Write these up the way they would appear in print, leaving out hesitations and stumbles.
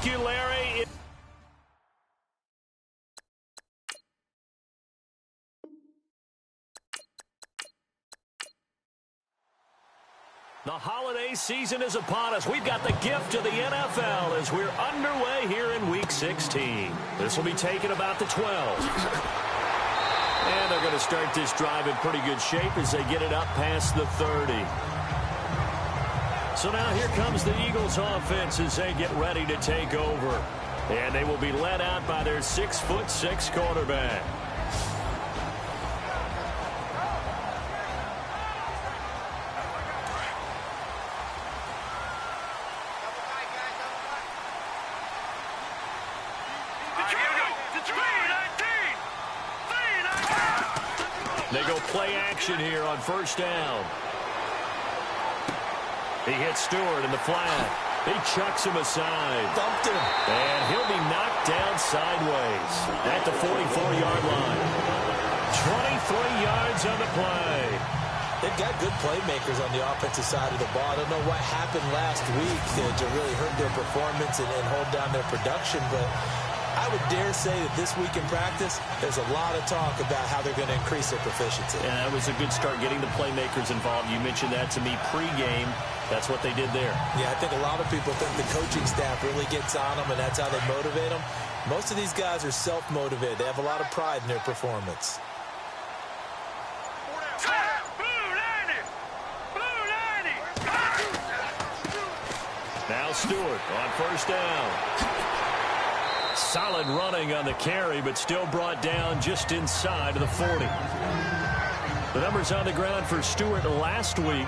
Thank you, Larry. The holiday season is upon us. We've got the gift of the NFL as we're underway here in Week 16. This will be taken about the 12. And they're going to start this drive in pretty good shape as they get it up past the 30. So now here comes the Eagles offense as they get ready to take over. And they will be led out by their 6'6" quarterback. They go play action here on first down. He hits Stewart in the flat. He chucks him aside. Dumped him. And he'll be knocked down sideways at the 44-yard line. 23 yards on the play. They've got good playmakers on the offensive side of the ball. I don't know what happened last week to really hurt their performance and hold down their production, but I would dare say that this week in practice, there's a lot of talk about how they're going to increase their proficiency. And that was a good start getting the playmakers involved. You mentioned that to me pregame. That's what they did there. Yeah, I think a lot of people think the coaching staff really gets on them, and that's how they motivate them. Most of these guys are self-motivated. They have a lot of pride in their performance. Now Stewart on first down. Solid running on the carry, but still brought down just inside of the 40. The numbers on the ground for Stewart last week,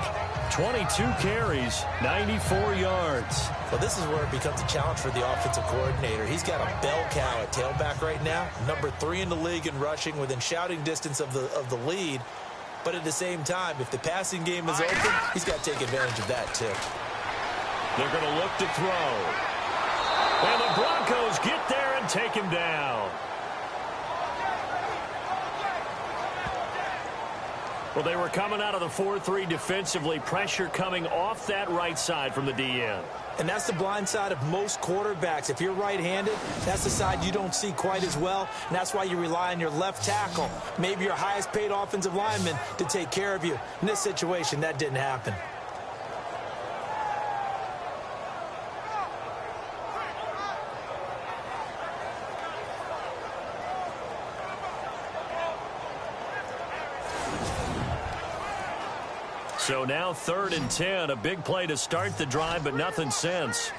22 carries, 94 yards. Well, this is where it becomes a challenge for the offensive coordinator. He's got a bell cow at tailback right now, number 3 in the league in rushing, within shouting distance of the lead. But at the same time, if the passing game is open, he's got to take advantage of that too. They're going to look to throw. And the Broncos get there and take him down. Well, they were coming out of the 4-3 defensively. Pressure coming off that right side from the DN. And that's the blind side of most quarterbacks. If you're right-handed, that's the side you don't see quite as well. And that's why you rely on your left tackle, maybe your highest-paid offensive lineman, to take care of you. In this situation, that didn't happen. So now 3rd and 10, a big play to start the drive, but nothing since.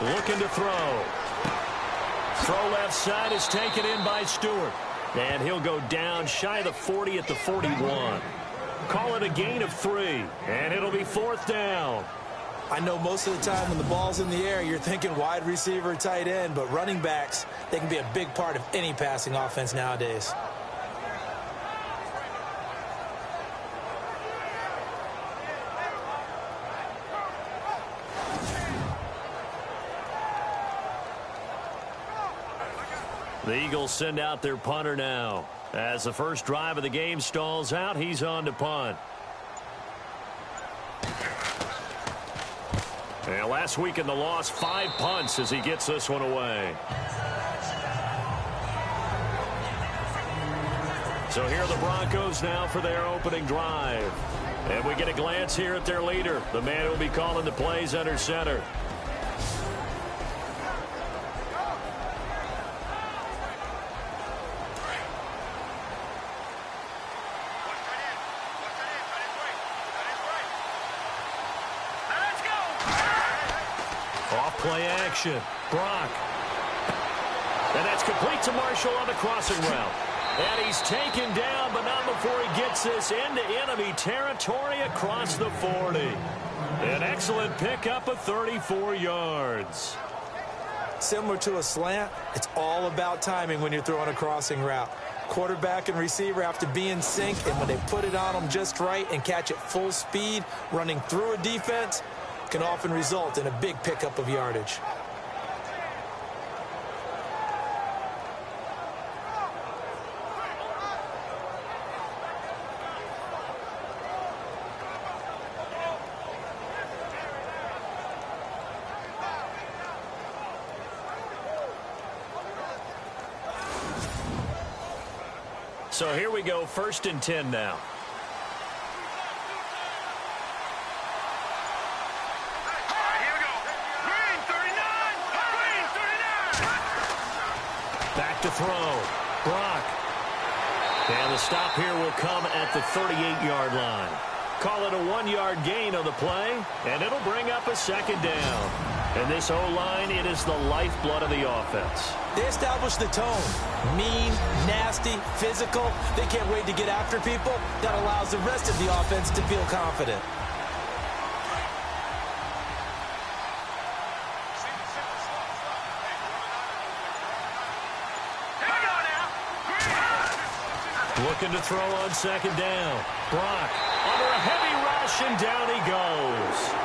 Looking to throw. Throw left side is taken in by Stewart. And he'll go down shy of the 40 at the 41. Call it a gain of 3, and it'll be 4th down. I know most of the time when the ball's in the air, you're thinking wide receiver, tight end, but running backs, they can be a big part of any passing offense nowadays. The Eagles send out their punter now. As the first drive of the game stalls out, he's on to punt. And last week in the loss, 5 punts as he gets this one away. So here are the Broncos now for their opening drive. And we get a glance here at their leader, the man who will be calling the plays under center. Play action. Brock. And that's complete to Marshall on the crossing route. And he's taken down, but not before he gets this into enemy territory across the 40. An excellent pickup of 34 yards. Similar to a slant, it's all about timing when you're throwing a crossing route. Quarterback and receiver have to be in sync, and when they put it on them just right and catch it full speed, running through a defense, can often result in a big pickup of yardage. So here we go, 1st and 10 now. Here we go. Green 39. Green 39. Back to throw. Brock. And the stop here will come at the 38-yard line. Call it a 1-yard gain on the play, and it'll bring up a 2nd down. And this O-line, it is the lifeblood of the offense. They establish the tone. Mean, nasty, physical. They can't wait to get after people. That allows the rest of the offense to feel confident. Looking to throw on 2nd down. Brock under a heavy rush, and down he goes.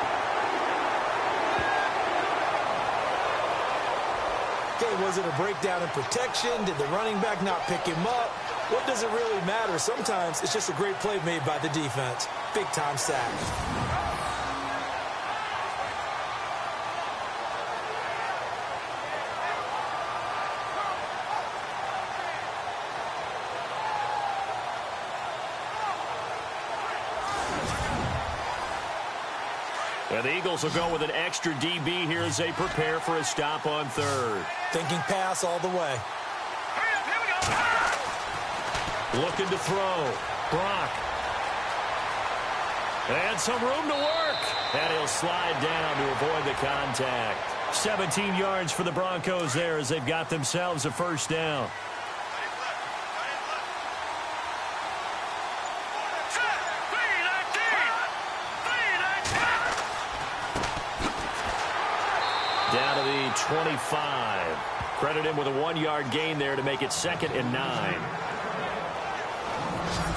Okay, was it a breakdown in protection? Did the running back not pick him up? What does it really matter? Sometimes it's just a great play made by the defense. Big-time sack. And the Eagles will go with an extra DB here as they prepare for a stop on 3rd. Thinking pass all the way. Looking to throw. Brock. And some room to work. And he'll slide down to avoid the contact. 17 yards for the Broncos there as they've got themselves a 1st down. Down to the 25. Credit him with a 1-yard gain there to make it 2nd and 9.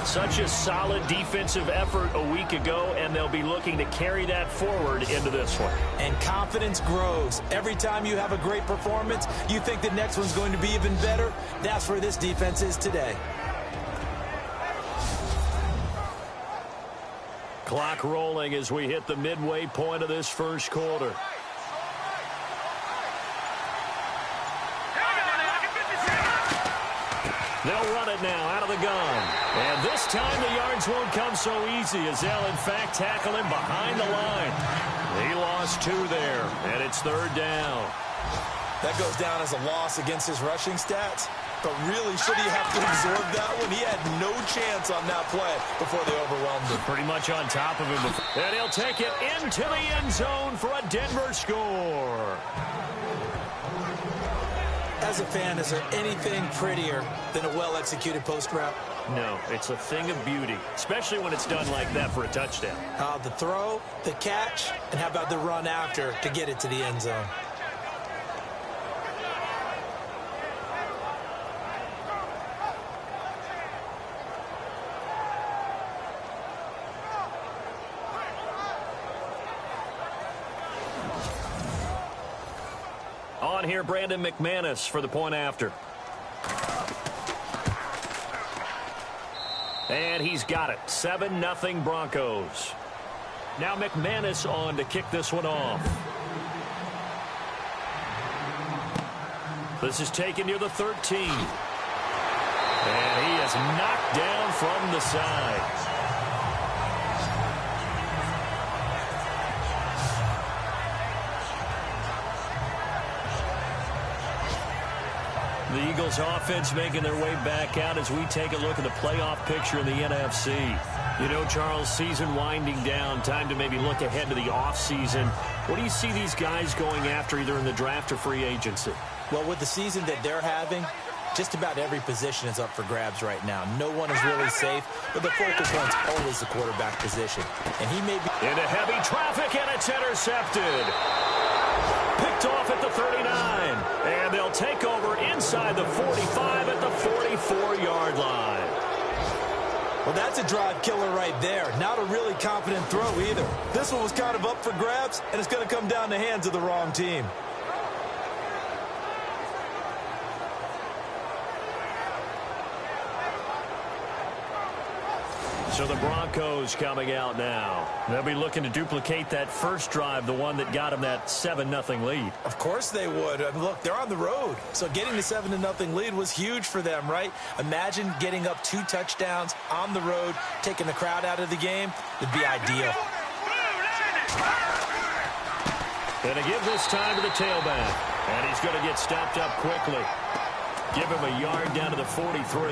Such a solid defensive effort a week ago, and they'll be looking to carry that forward into this one. And confidence grows. Every time you have a great performance, you think the next one's going to be even better. That's where this defense is today. Clock rolling as we hit the midway point of this 1st quarter. They'll run it now out of the gun. And this time the yards won't come so easy as they'll, in fact, tackle him behind the line. He lost 2 there, and it's 3rd down. That goes down as a loss against his rushing stats. But really, should he have to absorb that one? He had no chance on that play before they overwhelmed him. Pretty much on top of him. And he'll take it into the end zone for a Denver score. As a fan, is there anything prettier than a well-executed post route? No, it's a thing of beauty, especially when it's done like that for a touchdown. The throw, the catch, and how about the run after to get it to the end zone? On here, Brandon McManus for the point after. And he's got it. 7-0 Broncos. Now McManus on to kick this one off. This is taken near the 13. And he is knocked down from the side. The Eagles offense making their way back out as we take a look at the playoff picture in the NFC. You know, Charles, season winding down, time to maybe look ahead to the offseason. What do you see these guys going after either in the draft or free agency? Well, with the season that they're having, just about every position is up for grabs right now. No one is really safe, but the focal point's always the quarterback position. And he may be into heavy traffic, and it's intercepted. Picked off at the 39, and they'll take over inside the 45 at the 44-yard line. Well, that's a drive killer right there. Not a really confident throw either. This one was kind of up for grabs, and it's going to come down the hands of the wrong team. So the Broncos coming out now. They'll be looking to duplicate that first drive, the one that got them that 7-0 lead. Of course they would. I mean, look, they're on the road. So getting the 7-0 lead was huge for them, right? Imagine getting up 2 touchdowns on the road, taking the crowd out of the game. It'd be ideal. And to give this time to the tailback. And he's going to get stopped up quickly. Give him a yard down to the 43.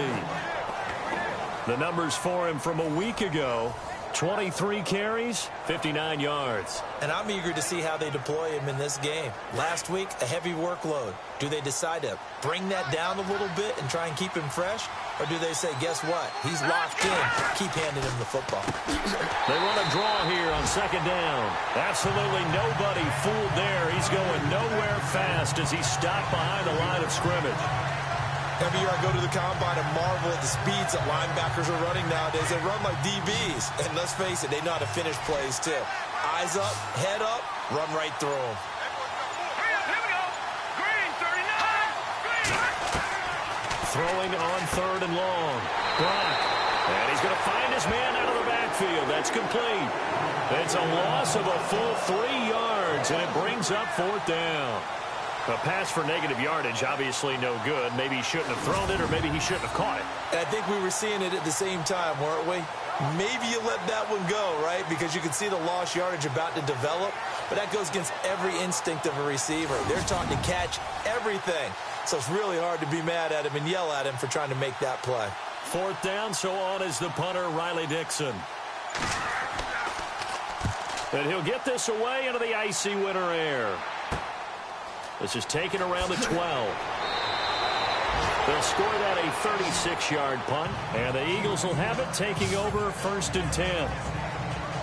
The numbers for him from a week ago, 23 carries, 59 yards. And I'm eager to see how they deploy him in this game. Last week, a heavy workload. Do they decide to bring that down a little bit and try and keep him fresh? Or do they say, guess what? He's locked in. Keep handing him the football. They run a draw here on second down. Absolutely nobody fooled there. He's going nowhere fast as he stopped behind the line of scrimmage. Every year I go to the combine and marvel at the speeds that linebackers are running nowadays. They run like DBs. And let's face it, they know how to finish plays too. Eyes up, head up, run right through them. Here we go. Green, 39. Green. Throwing on third and long. Brock. And he's going to find his man out of the backfield. That's complete. It's a loss of a full 3 yards, and it brings up fourth down. A pass for negative yardage, obviously no good. Maybe he shouldn't have thrown it, or maybe he shouldn't have caught it. And I think we were seeing it at the same time, weren't we? Maybe you let that one go, right? Because you can see the lost yardage about to develop. But that goes against every instinct of a receiver. They're taught to catch everything. So it's really hard to be mad at him and yell at him for trying to make that play. Fourth down, so on is the punter, Riley Dixon. And he'll get this away into the icy winter air. This is taken around the 12. They'll score that a 36-yard punt, and the Eagles will have it taking over first and 10.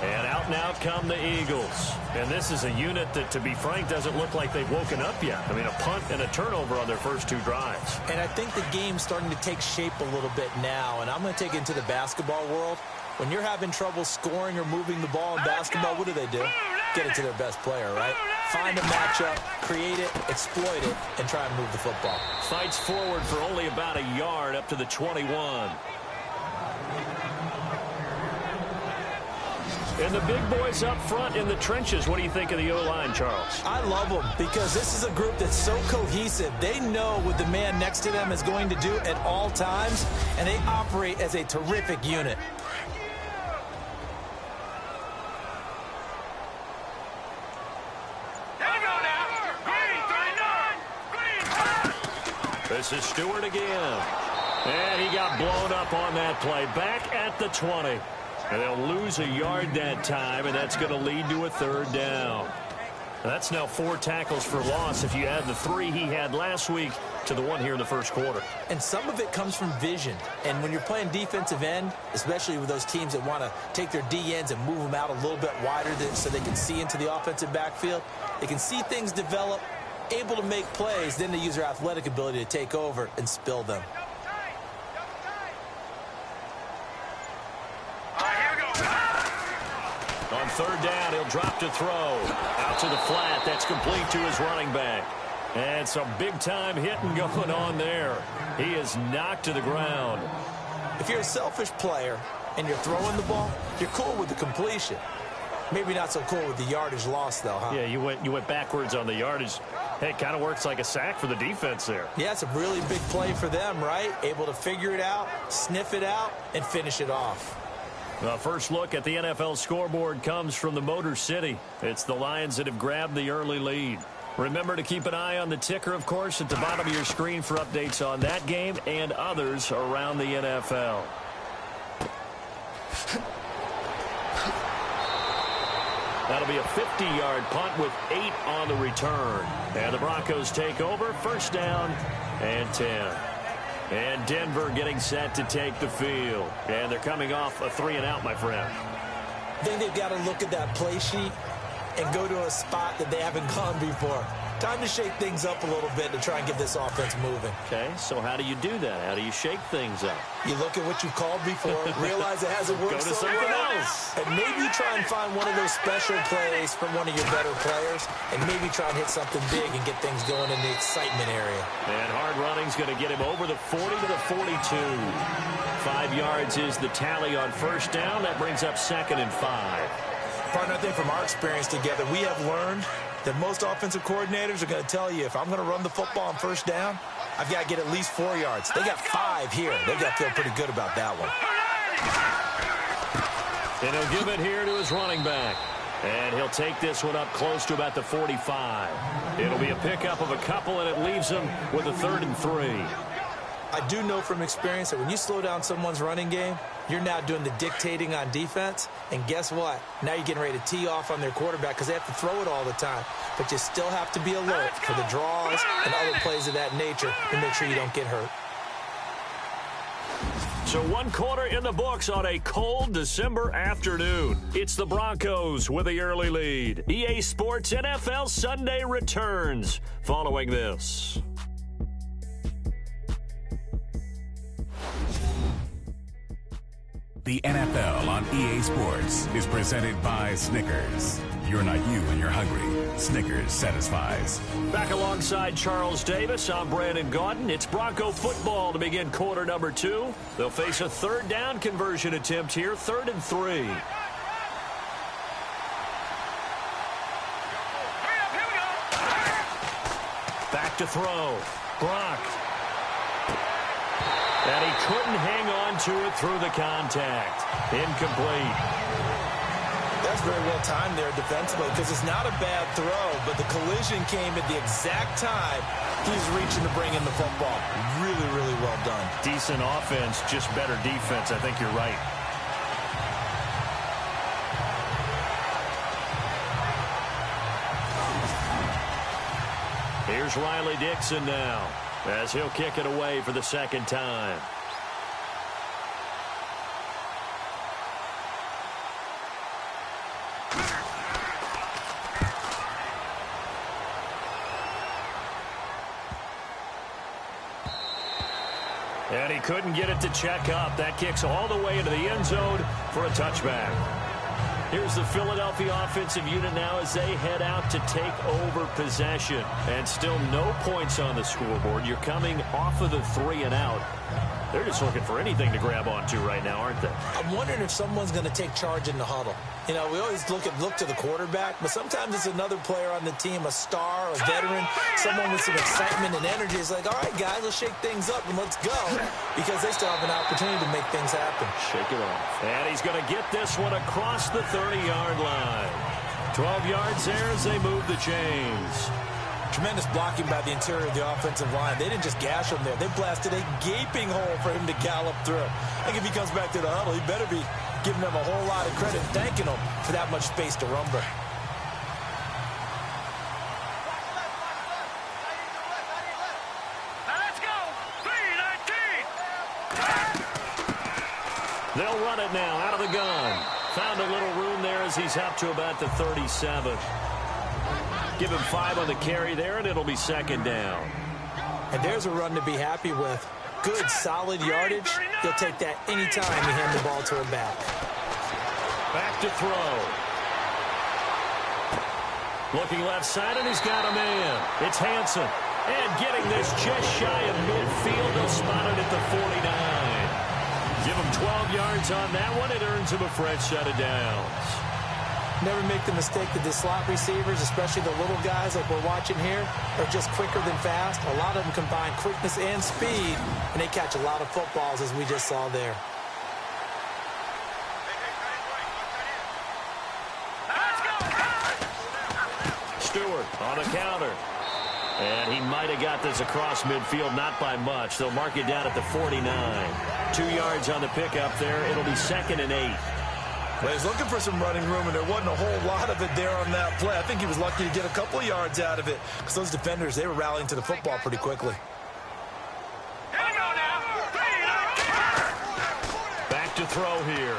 And out come the Eagles. And this is a unit that, to be frank, doesn't look like they've woken up yet. I mean, a punt and a turnover on their first 2 drives. And I think the game's starting to take shape a little bit now, and I'm going to take it into the basketball world. When you're having trouble scoring or moving the ball in basketball, what do? Get it to their best player, right? Find a matchup, create it, exploit it, and try and move the football. Fights forward for only about a yard up to the 21. And the big boys up front in the trenches. What do you think of the O-line, Charles? I love them because this is a group that's so cohesive. They know what the man next to them is going to do at all times, and they operate as a terrific unit. This is Stewart again. And he got blown up on that play. Back at the 20. And they'll lose a yard that time, and that's going to lead to a third down. That's now 4 tackles for loss if you add the 3 he had last week to the 1 here in the first quarter. And some of it comes from vision. And when you're playing defensive end, especially with those teams that want to take their D-ends and move them out a little bit wider so they can see into the offensive backfield, they can see things develop, able to make plays, then they use their athletic ability to take over and spill them. On third down, he'll drop to throw. Out to the flat. That's complete to his running back. And some big-time hitting going on there. He is knocked to the ground. If you're a selfish player and you're throwing the ball, you're cool with the completion. Maybe not so cool with the yardage loss, though, huh? Yeah, you went backwards on the yardage. Hey, it kind of works like a sack for the defense there. Yeah, it's a really big play for them, right? Able to figure it out, sniff it out, and finish it off. The first look at the NFL scoreboard comes from the Motor City. It's the Lions that have grabbed the early lead. Remember to keep an eye on the ticker, of course, at the bottom of your screen for updates on that game and others around the NFL. That'll be a 50-yard punt with 8 on the return. And the Broncos take over, first down and 10. And Denver getting set to take the field. And they're coming off a 3-and-out, my friend. I think they've got to look at that play sheet and go to a spot that they haven't gone before. Time to shake things up a little bit to try and get this offense moving. Okay, so how do you do that? How do you shake things up? You look at what you've called before, realize it hasn't worked Go to so something well, else. and maybe try and find one of those special plays from one of your better players, and maybe try and hit something big and get things going in the excitement area. And hard running's going to get him over the 40 to the 42. 5 yards is the tally on first down. That brings up 2nd and 5. Partner, I think from our experience together, we have learned that most offensive coordinators are going to tell you, if I'm going to run the football on first down, I've got to get at least 4 yards. They got 5 here. They've got to feel pretty good about that one. And he'll give it here to his running back. And he'll take this one up close to about the 45. It'll be a pickup of a couple, and it leaves him with a 3rd and 3. I do know from experience that when you slow down someone's running game, you're now doing the dictating on defense. And guess what? Now you're getting ready to tee off on their quarterback because they have to throw it all the time. But you still have to be alert for the draws and other plays of that nature to make sure you don't get hurt. So 1 quarter in the books on a cold December afternoon. It's the Broncos with the early lead. EA Sports NFL Sunday returns following this. The NFL on EA Sports is presented by Snickers. You're not you when you're hungry. Snickers satisfies. Back alongside Charles Davis, I'm Brandon Gaudin. It's Bronco football to begin quarter number 2. They'll face a 3rd down conversion attempt here, 3rd and 3. Back to throw. Gronk. And he couldn't hang on to it through the contact. Incomplete. That's very well timed there defensively because it's not a bad throw, but the collision came at the exact time he's reaching to bring in the football. Really, really well done. Decent offense, just better defense. I think you're right. Here's Riley Dixon now, as he'll kick it away for the 2nd time. And he couldn't get it to check up. That kicks all the way into the end zone for a touchback. Here's the Philadelphia offensive unit now as they head out to take over possession. And still no points on the scoreboard. You're coming off of the 3 and out. They're just looking for anything to grab onto right now, aren't they? I'm wondering if someone's going to take charge in the huddle. You know, we always look to the quarterback, but sometimes it's another player on the team, a star, a veteran, someone with some excitement and energy. It's like, all right, guys, let's shake things up and let's go, because they still have an opportunity to make things happen. Shake it off. And he's going to get this one across the 30-yard line. 12 yards there as they move the chains. Tremendous blocking by the interior of the offensive line. They didn't just gash him there. They blasted a gaping hole for him to gallop through. I think if he comes back to the huddle, he better be giving them a whole lot of credit and thanking them for that much space to rumble. Let's go. 3-19. They'll run it now out of the gun. Found a little room there as he's up to about the 37. Give him 5 on the carry there, and it'll be 2nd down. And there's a run to be happy with. Good, solid yardage. He'll take that anytime you hand the ball to him back. Back to throw. Looking left side, and he's got a man. It's Hansen. And getting this just shy of midfield. They'll spot it at the 49. Give him 12 yards on that one. It earns him a fresh set of downs. Never make the mistake that the slot receivers, especially the little guys like we're watching here, are just quicker than fast. A lot of them combine quickness and speed, and they catch a lot of footballs, as we just saw there. Stewart on the counter. And he might have got this across midfield, not by much. They'll mark it down at the 49. 2 yards on the pickup there. It'll be 2nd and 8. Well, he's looking for some running room, and there wasn't a whole lot of it there on that play. I think he was lucky to get a couple of yards out of it because those defenders, they were rallying to the football pretty quickly. Here we go now. 3-19. Back to throw here.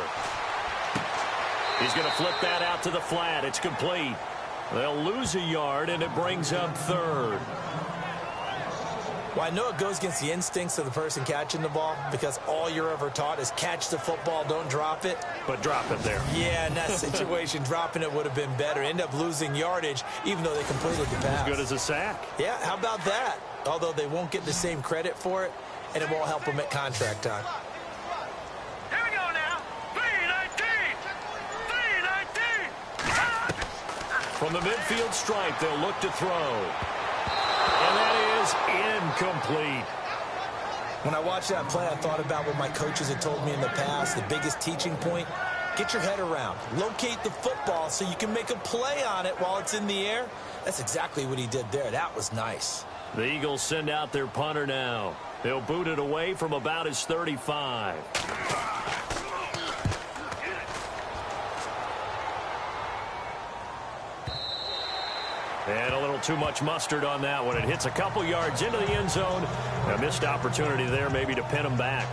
He's going to flip that out to the flat. It's complete. They'll lose a yard, and it brings up third. Well, I know it goes against the instincts of the person catching the ball because all you're ever taught is catch the football, don't drop it. But drop it there. Yeah, in that situation, dropping it would have been better. End up losing yardage, even though they completed the pass. As good as a sack. Yeah, how about that? Although they won't get the same credit for it, and it won't help them at contract time. Here we go now. 3-19. 3-19. From the midfield stripe, they'll look to throw. And that is incomplete. When I watched that play, I thought about what my coaches had told me in the past. The biggest teaching point, get your head around. Locate the football so you can make a play on it while it's in the air. That's exactly what he did there. That was nice. The Eagles send out their punter now. They'll boot it away from about his 35. And a little too much mustard on that one. It hits a couple yards into the end zone. A missed opportunity there maybe to pin them back.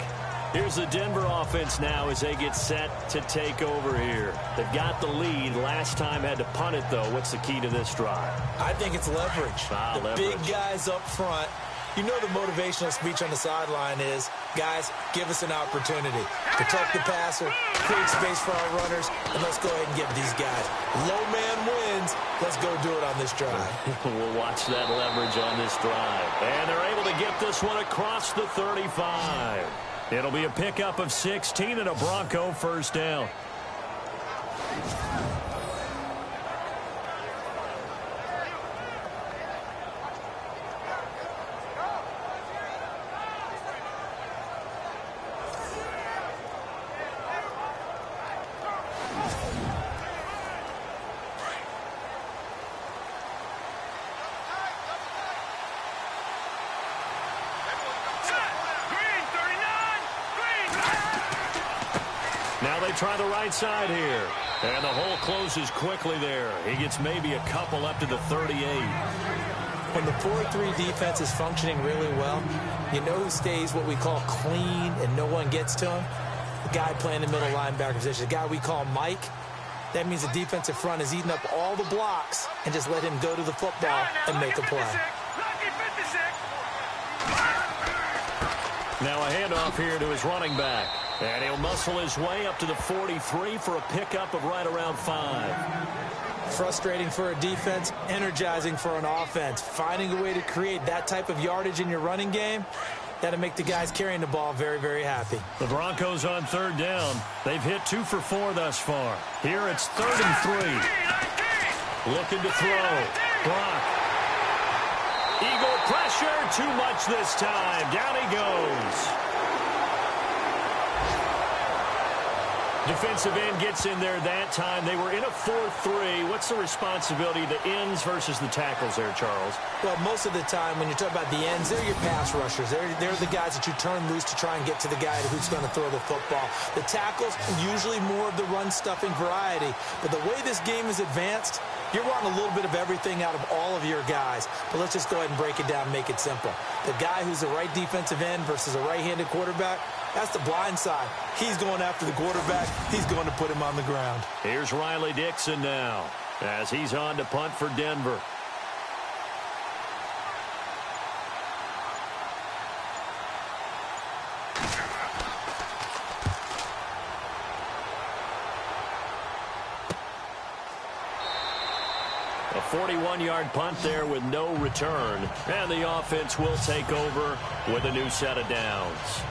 Here's the Denver offense now as they get set to take over here. They've got the lead. Last time had to punt it, though. What's the key to this drive? I think it's leverage. The big guys up front. You know the motivational speech on the sideline is, guys, give us an opportunity. Protect the passer, create space for our runners, and let's go ahead and get these guys. Low man wins. Let's go do it on this drive. We'll watch that leverage on this drive. And they're able to get this one across the 35. It'll be a pickup of 16 and a Bronco first down. Now they try the right side here. And the hole closes quickly there. He gets maybe a couple up to the 38. When the 4-3 defense is functioning really well, you know who stays what we call clean and no one gets to him? The guy playing the middle linebacker position, the guy we call Mike. That means the defensive front is eating up all the blocks and just let him go to the football and make a play. Now a handoff here to his running back. And he'll muscle his way up to the 43 for a pickup of right around 5. Frustrating for a defense, energizing for an offense. Finding a way to create that type of yardage in your running game, that'll make the guys carrying the ball very, very happy. The Broncos on third down. They've hit 2 for 4 thus far. Here it's 3rd and 3. Looking to throw. Brock. Eagle pressure. Too much this time. Down he goes. Defensive end gets in there that time. They were in a 4-3. What's the responsibility, the ends versus the tackles there, Charles? Well, most of the time when you're talking about the ends, they're your pass rushers. They're the guys that you turn loose to try and get to the guy who's going to throw the football. The tackles, usually more of the run-stuffing variety. But the way this game is advanced, you're wanting a little bit of everything out of all of your guys. But let's just go ahead and break it down and make it simple. The guy who's the right defensive end versus a right-handed quarterback, that's the blind side. He's going after the quarterback. He's going to put him on the ground. Here's Riley Dixon now as he's on to punt for Denver. A 41-yard punt there with no return. And the offense will take over with a new set of downs.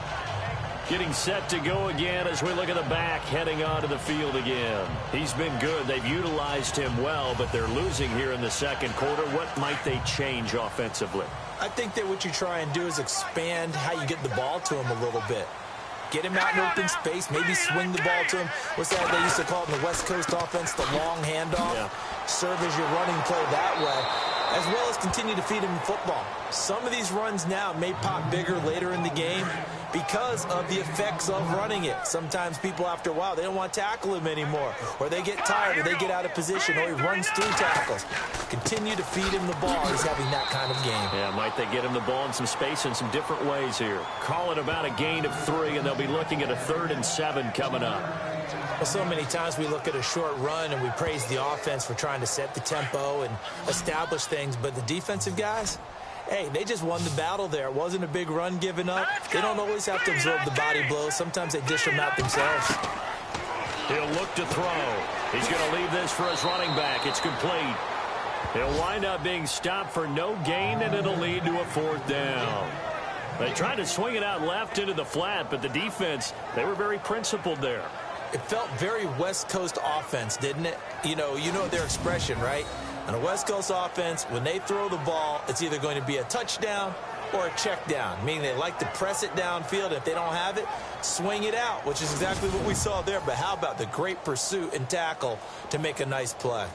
Getting set to go again as we look at the back heading onto the field again. He's been good. They've utilized him well, but they're losing here in the second quarter. What might they change offensively? I think that what you try and do is expand how you get the ball to him a little bit. Get him out in open space, maybe swing the ball to him. What's that they used to call it in the West Coast offense, the long handoff? Yeah. Serve as your running play that way, as well as continue to feed him football. Some of these runs now may pop bigger later in the game because of the effects of running it. Sometimes people, after a while, they don't want to tackle him anymore, or they get tired, or they get out of position, or he runs through tackles. Continue to feed him the ball. He's having that kind of game. Yeah, might they get him the ball in some space in some different ways here. Call it about a gain of 3, and they'll be looking at a 3rd and 7 coming up. Well, so many times we look at a short run and we praise the offense for trying to set the tempo and establish things, but the defensive guys, hey, they just won the battle there. It wasn't a big run given up. They don't always have to absorb the body blows. Sometimes they dish them out themselves. He'll look to throw. He's going to leave this for his running back. It's complete. He'll wind up being stopped for no gain, and it'll lead to a 4th down. They tried to swing it out left into the flat, but the defense, they were very principled there. It felt very West Coast offense, didn't it? You know their expression, right? On a West Coast offense, when they throw the ball, it's either going to be a touchdown or a check down, meaning they like to press it downfield. If they don't have it, swing it out, which is exactly what we saw there. But how about the great pursuit and tackle to make a nice play?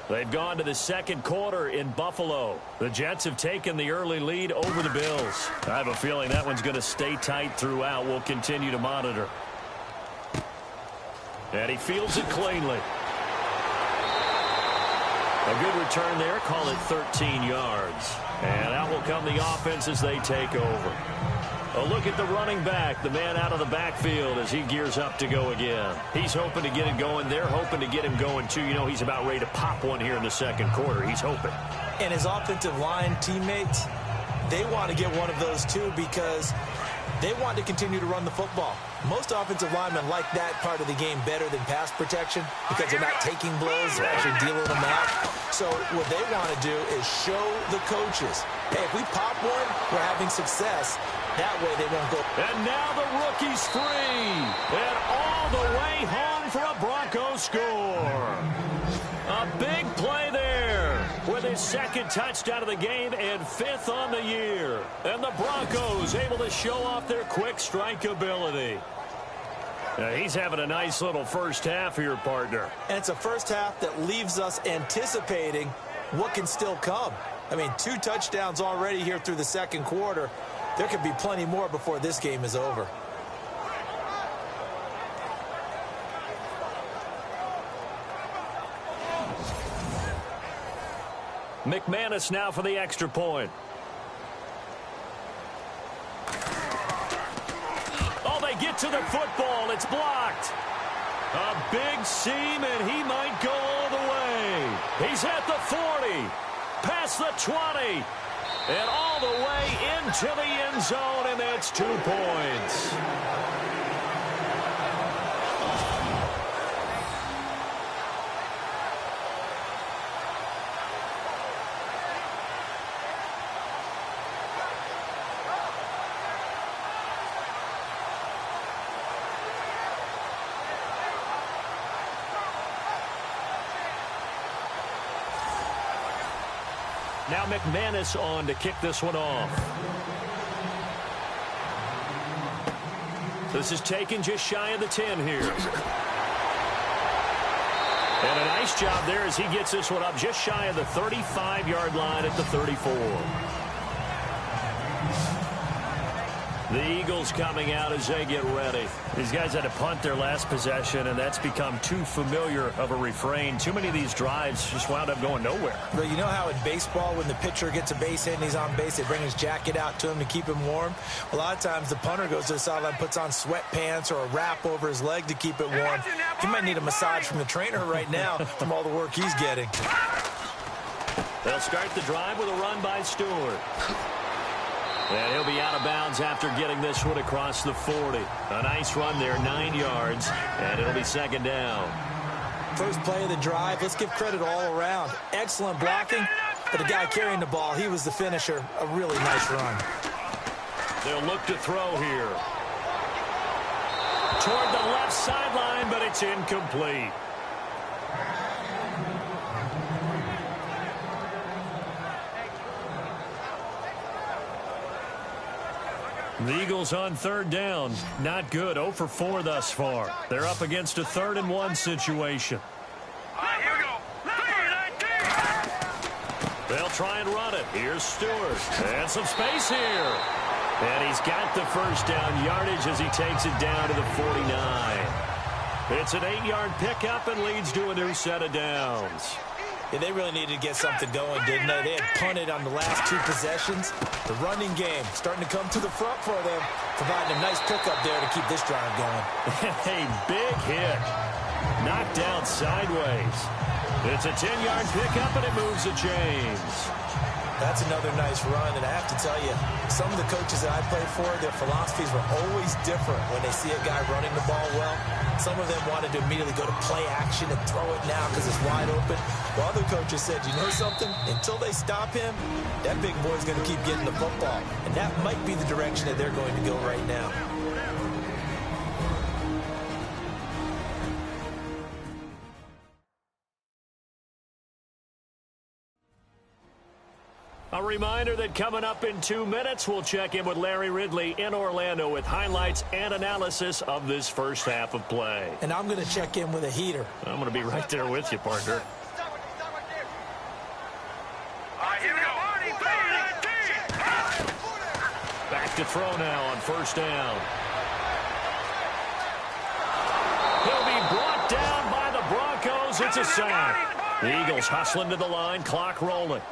They've gone to the second quarter in Buffalo. The Jets have taken the early lead over the Bills. I have a feeling that one's going to stay tight throughout. We'll continue to monitor. And he fields it cleanly. A good return there. Call it 13 yards. And out will come the offense as they take over. A look at the running back, the man out of the backfield as he gears up to go again. He's hoping to get it going. They're hoping to get him going, too. You know, he's about ready to pop one here in the second quarter. He's hoping. And his offensive line teammates, they want to get one of those, too, because they want to continue to run the football. Most offensive linemen like that part of the game better than pass protection because they're not taking blows, they're actually dealing them out. So what they want to do is show the coaches, hey, if we pop one, we're having success. That way they won't go. And now the rookie's free. And all the way home for a Broncos score. A big play there with his second touchdown of the game and 5th on the year. And the Broncos able to show off their quick strike ability. Now he's having a nice little first half here, partner. And it's a first half that leaves us anticipating what can still come. I mean, 2 touchdowns already here through the second quarter. There could be plenty more before this game is over. McManus now for the extra point. Oh, they get to the football. It's blocked. A big seam, and he might go all the way. He's at the 40, past the 20, and all the way into the end zone, and that's 2 points. Now McManus on to kick this one off. This is taken just shy of the 10 here. And a nice job there as he gets this one up just shy of the 35-yard line at the 34. The Eagles coming out as they get ready. These guys had to punt their last possession, and that's become too familiar of a refrain. Too many of these drives just wound up going nowhere. But you know how in baseball, when the pitcher gets a base hit and he's on base, they bring his jacket out to him to keep him warm? A lot of times the punter goes to the sideline, puts on sweatpants or a wrap over his leg to keep it warm. He might need a massage from the trainer right now from all the work he's getting. They'll start the drive with a run by Stewart. And he'll be out of bounds after getting this one across the 40. A nice run there, 9 yards, and it'll be second down. First play of the drive, let's give credit all around. Excellent blocking, but the guy carrying the ball, he was the finisher. A really nice run. They'll look to throw here. Toward the left sideline, but it's incomplete. The Eagles on third down. Not good. 0 for 4 thus far. They're up against a 3rd and 1 situation. Here we go. 3-19. They'll try and run it. Here's Stewart. And some space here. And he's got the first down yardage as he takes it down to the 49. It's an 8-yard pickup and leads to a new set of downs. Yeah, they really needed to get something going, didn't they? They had punted on the last 2 possessions. The running game starting to come to the front for them, providing a nice pickup there to keep this drive going. A big hit. Knocked down sideways. It's a 10-yard pickup, and it moves the chains. That's another nice run, and I have to tell you, some of the coaches that I played for, their philosophies were always different when they see a guy running the ball well. Some of them wanted to immediately go to play action and throw it now because it's wide open. While other coaches said, you know something? Until they stop him, that big boy's going to keep getting the football. And that might be the direction that they're going to go right now. A reminder that coming up in 2 minutes, we'll check in with Larry Ridley in Orlando with highlights and analysis of this first half of play. And I'm going to check in with a heater. I'm going to be right there with you, partner. Here we go. Back to throw now on first down. He'll be brought down by the Broncos. It's a sack. The Eagles hustling to the line, clock rolling.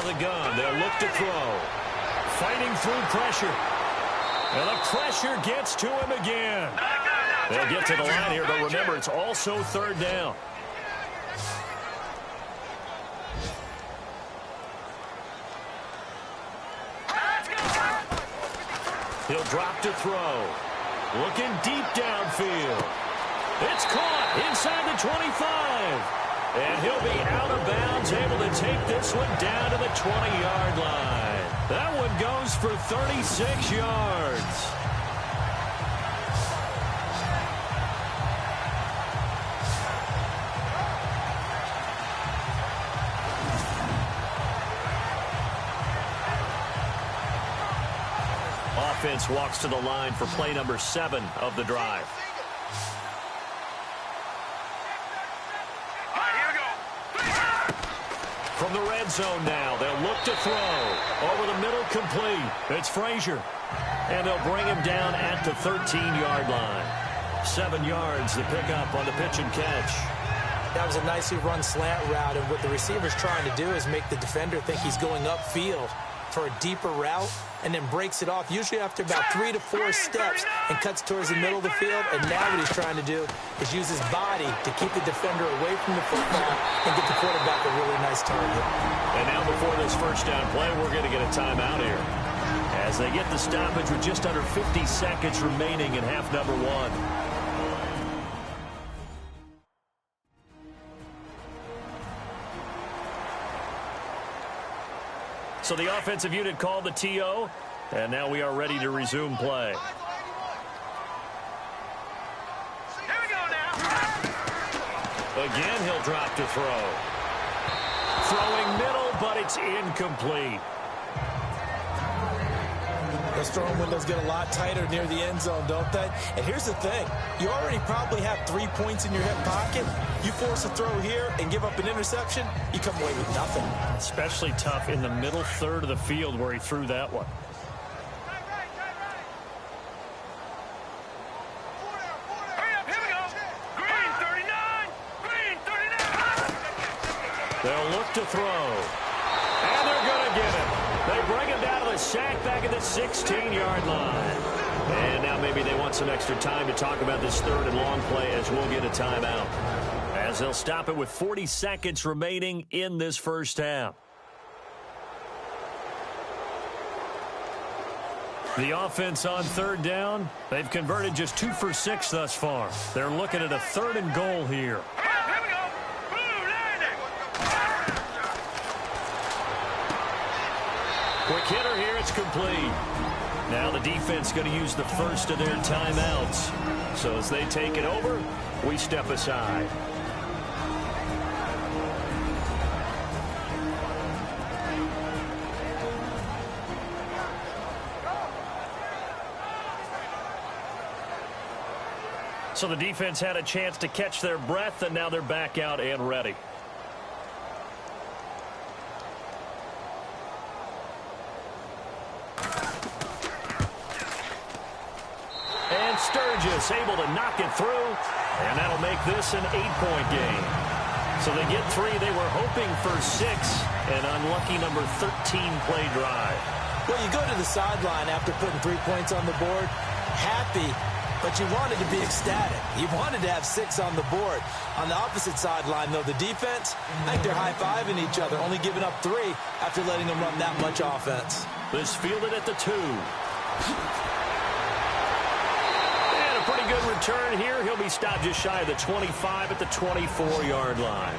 The gun. They'll look to throw. Fighting through pressure. And the pressure gets to him again. They'll get to the line here, but remember, it's also third down. He'll drop to throw. Looking deep downfield. It's caught inside the 25. And he'll be out of bounds, able to take this one down to the 20-yard line. That one goes for 36 yards. Offense walks to the line for play number 7 of the drive. From the red zone now, they'll look to throw. Over the middle, complete. It's Frazier. And they'll bring him down at the 13-yard line. 7 yards, the pickup on the pitch and catch. That was a nicely run slant route, and what the receiver's trying to do is make the defender think he's going upfield for a deeper route, and then breaks it off, usually after about 3 to 4 steps, and cuts towards the middle of the field. And now what he's trying to do is use his body to keep the defender away from the football and get the quarterback a really nice target. And now before this first down play, we're going to get a timeout here, as they get the stoppage with just under 50 seconds remaining in half number 1. So the offensive unit called the TO, and now we are ready to resume play. Here we go now. Again, he'll drop to throw. Throwing middle, but it's incomplete. Those throwing windows get a lot tighter near the end zone, don't they? And here's the thing. You already probably have 3 points in your hip pocket. You force a throw here and give up an interception, you come away with nothing. Especially tough in the middle third of the field where he threw that one. Hurry up, here we go. Green 39. Green 39. They'll look to throw. And they're going to get him. They bring him down to the sack back at the 16-yard line. And now maybe they want some extra time to talk about this third and long play, as we'll get a timeout, as they'll stop it with 40 seconds remaining in this first half. The offense on third down, they've converted just 2 for 6 thus far. They're looking at a 3rd and goal here. Here we go. Blue landing. Quick hitter here, it's complete. Now the defense going to use the first of their timeouts. So as they take it over, we step aside. So the defense had a chance to catch their breath, and now they're back out and ready. And Sturgis able to knock it through, and that'll make this an 8-point game. So they get 3. They were hoping for 6, an unlucky number 13-play drive. Well, you go to the sideline after putting 3 points on the board, happy, but you wanted to be ecstatic. You wanted to have 6 on the board. On the opposite sideline, though, the defense, I think they're high-fiving each other, only giving up 3 after letting them run that much offense. This fielded at the 2. And a pretty good return here. He'll be stopped just shy of the 25 at the 24-yard line.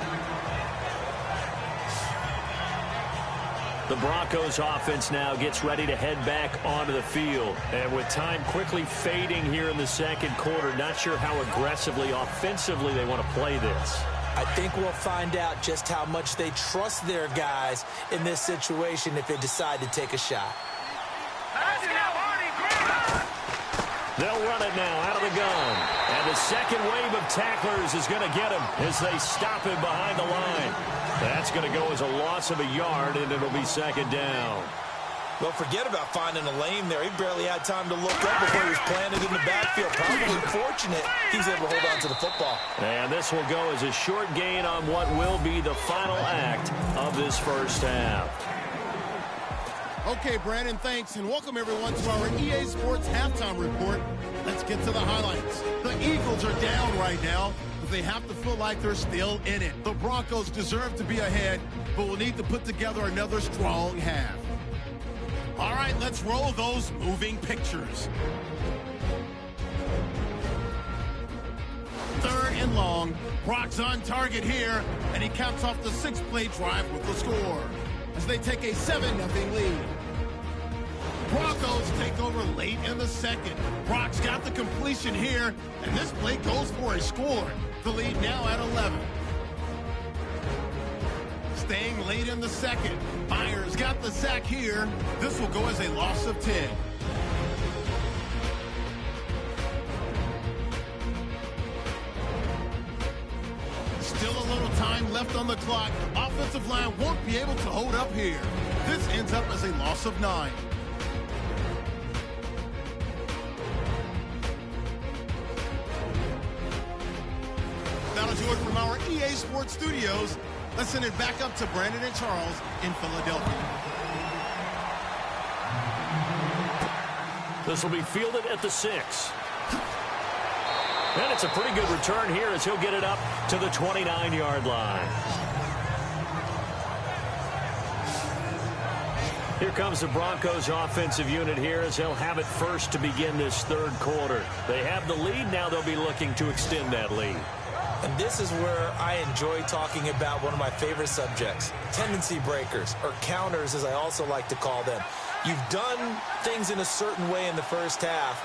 The Broncos offense now gets ready to head back onto the field. And with time quickly fading here in the second quarter, not sure how aggressively, offensively they want to play this. I think we'll find out just how much they trust their guys in this situation if they decide to take a shot. They'll run it now out of the gun. And the second wave of tacklers is going to get him as they stop him behind the line. That's going to go as a loss of a yard, and it'll be second down. Well, forget about finding a lane there. He barely had time to look up before he was planted in the backfield. Probably fortunate he's able to hold on to the football. And this will go as a short gain on what will be the final act of this first half. Okay, Brandon, thanks, and welcome everyone to our EA Sports Halftime Report. Let's get to the highlights. The Eagles are down right now, but they have to feel like they're still in it. The Broncos deserve to be ahead, but will need to put together another strong half. All right, let's roll those moving pictures. 3rd and long. Brock's on target here, and he caps off the 6-play drive with the score as they take a 7-0 lead. Broncos take over late in the second. Brock's got the completion here, and this play goes for a score. The lead now at 11. Staying late in the second. Myers got the sack here. This will go as a loss of 10. Still a little time left on the clock. Offensive line won't be able to hold up here. This ends up as a loss of 9. That'll do it from our EA Sports Studios. Let's send it back up to Brandon and Charles in Philadelphia. This will be fielded at the 6. And it's a pretty good return here as he'll get it up to the 29-yard line. Here comes the Broncos offensive unit here as they'll have it first to begin this third quarter. They have the lead. Now they'll be looking to extend that lead. And this is where I enjoy talking about one of my favorite subjects, tendency breakers, or counters as I also like to call them. You've done things in a certain way in the first half,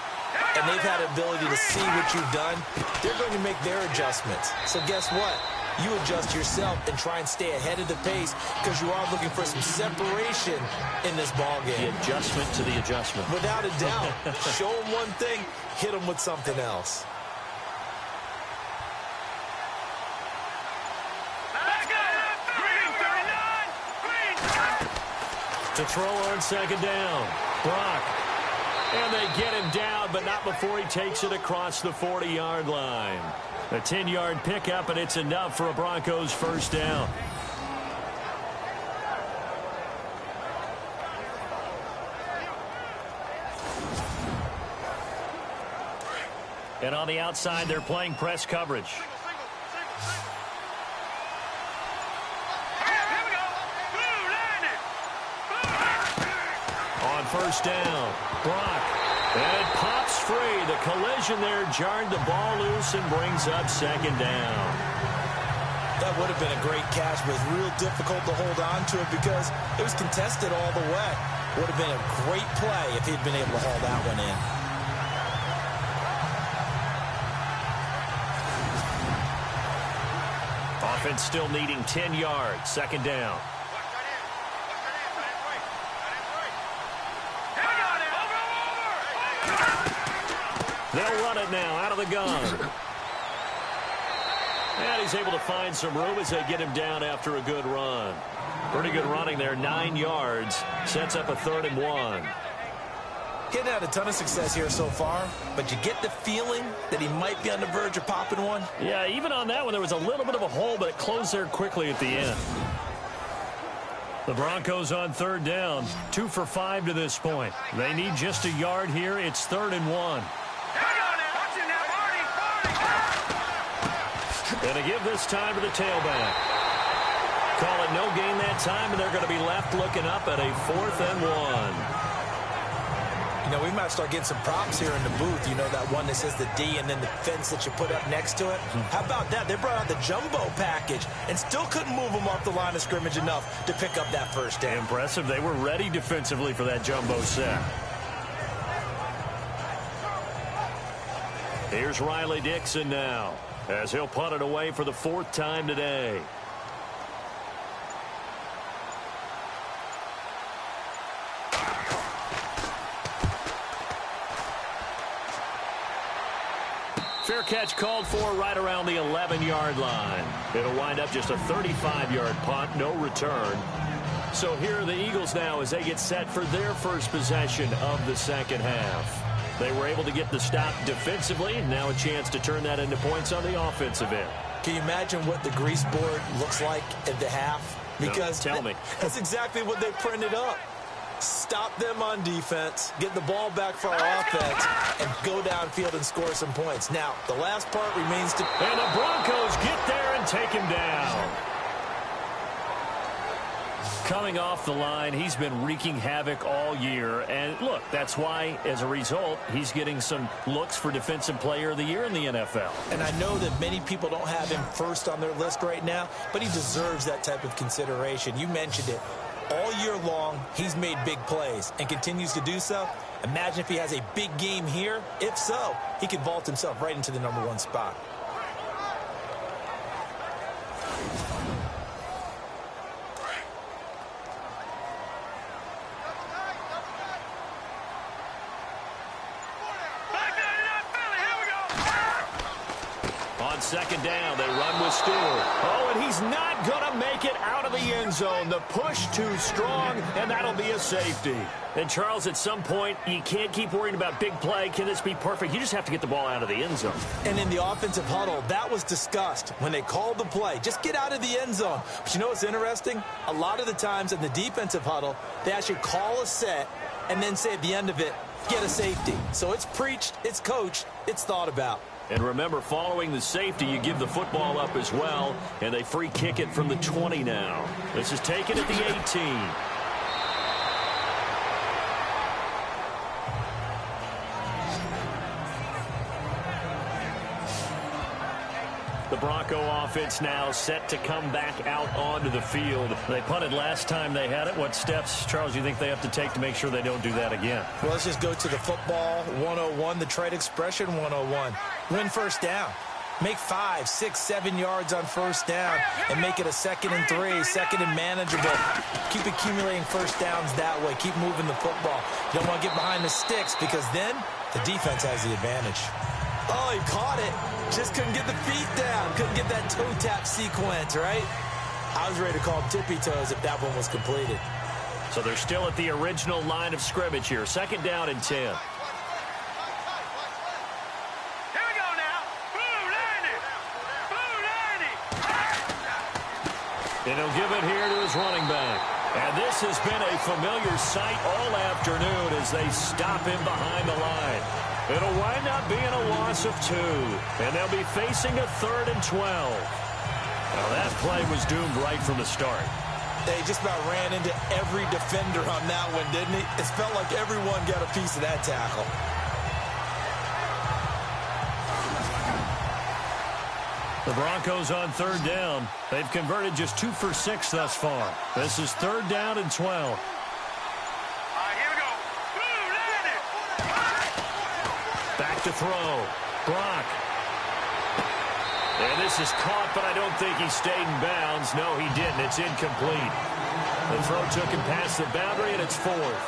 and they've had an ability to see what you've done. They're going to make their adjustments. So guess what? You adjust yourself and try and stay ahead of the pace because you are looking for some separation in this ball game. The adjustment to the adjustment. Without a doubt. Show them one thing, hit them with something else. To throw on second down. Brock. And they get him down, but not before he takes it across the 40-yard line. A 10-yard pickup, and it's enough for a Broncos first down. And on the outside, they're playing press coverage. On first down, Brock. And it pops free. The collision there jarred the ball loose and brings up second down. That would have been a great catch, but it's real difficult to hold on to it because it was contested all the way. Would have been a great play if he'd been able to haul that one in. Offense still needing 10 yards. Second down. They'll run it now out of the gun. And he's able to find some room as they get him down after a good run. Pretty good running there, 9 yards. Sets up a 3rd and 1. Getting had a ton of success here so far, but you get the feeling that he might be on the verge of popping one. Yeah, even on that one, there was a little bit of a hole, but it closed there quickly at the end. The Broncos on third down, 2 for 5 to this point. They need just a yard here. It's 3rd and 1. And to give this time to the tailback. Call it no gain that time, and they're going to be left looking up at a 4th and 1. You know, we might start getting some props here in the booth. You know, that one that says the D and then the fence that you put up next to it. How about that? They brought out the jumbo package and still couldn't move them off the line of scrimmage enough to pick up that first down. Impressive. They were ready defensively for that jumbo set. Here's Riley Dixon now, as he'll punt it away for the 4th time today. Fair catch called for right around the 11-yard line. It'll wind up just a 35-yard punt, no return. So here are the Eagles now as they get set for their first possession of the second half. They were able to get the stop defensively. Now a chance to turn that into points on the offensive end. Can you imagine what the grease board looks like at the half? Because no, tell me. That's exactly what they printed up. Stop them on defense, get the ball back for our offense, and go downfield and score some points. Now, the last part remains to... And the Broncos get there and take him down. Coming off the line, he's been wreaking havoc all year. And look, that's why, as a result, he's getting some looks for Defensive Player of the Year in the NFL. And I know that many people don't have him first on their list right now, but he deserves that type of consideration. You mentioned it. All year long, he's made big plays and continues to do so. Imagine if he has a big game here. If so, he could vault himself right into the #1 spot. On second down, they run with Stewart. Oh, and he's not going to make it out of the end zone. The push too strong, and that'll be a safety. And, Charles, at some point, you can't keep worrying about big play. Can this be perfect? You just have to get the ball out of the end zone. And in the offensive huddle, that was discussed when they called the play. Just get out of the end zone. But you know what's interesting? A lot of the times in the defensive huddle, they actually call a set and then say at the end of it, get a safety. So it's preached, it's coached, it's thought about. And remember, following the safety, you give the football up as well, and they free kick it from the 20 now. This is taken at the 18. The Bronco offense now set to come back out onto the field. They punted last time they had it. What steps, Charles, do you think they have to take to make sure they don't do that again? Well, let's just go to the football 101, the trade expression 101. Win first down. Make 5, 6, 7 yards on first down and make it a 2nd and 3, 2nd and manageable. Keep accumulating first downs that way. Keep moving the football. You don't want to get behind the sticks because then the defense has the advantage. Oh, he caught it. Just couldn't get the feet down. Couldn't get that toe tap sequence, right? I was ready to call him tippy toes if that one was completed. So they're still at the original line of scrimmage here. 2nd down and 10. Here we go now. Blue Lanny. Blue Lanny. And he'll give it here to his running back. And this has been a familiar sight all afternoon as they stop him behind the line. It'll wind up being a loss of 2. And they'll be facing a 3rd and 12. Now that play was doomed right from the start. They just about ran into every defender on that one, didn't he? It felt like everyone got a piece of that tackle. The Broncos on 3rd down. They've converted just 2 for 6 thus far. This is 3rd down and 12. Back to throw. Brock. And this is caught, but I don't think he stayed in bounds. No, he didn't. It's incomplete. The throw took him past the boundary, and it's 4th.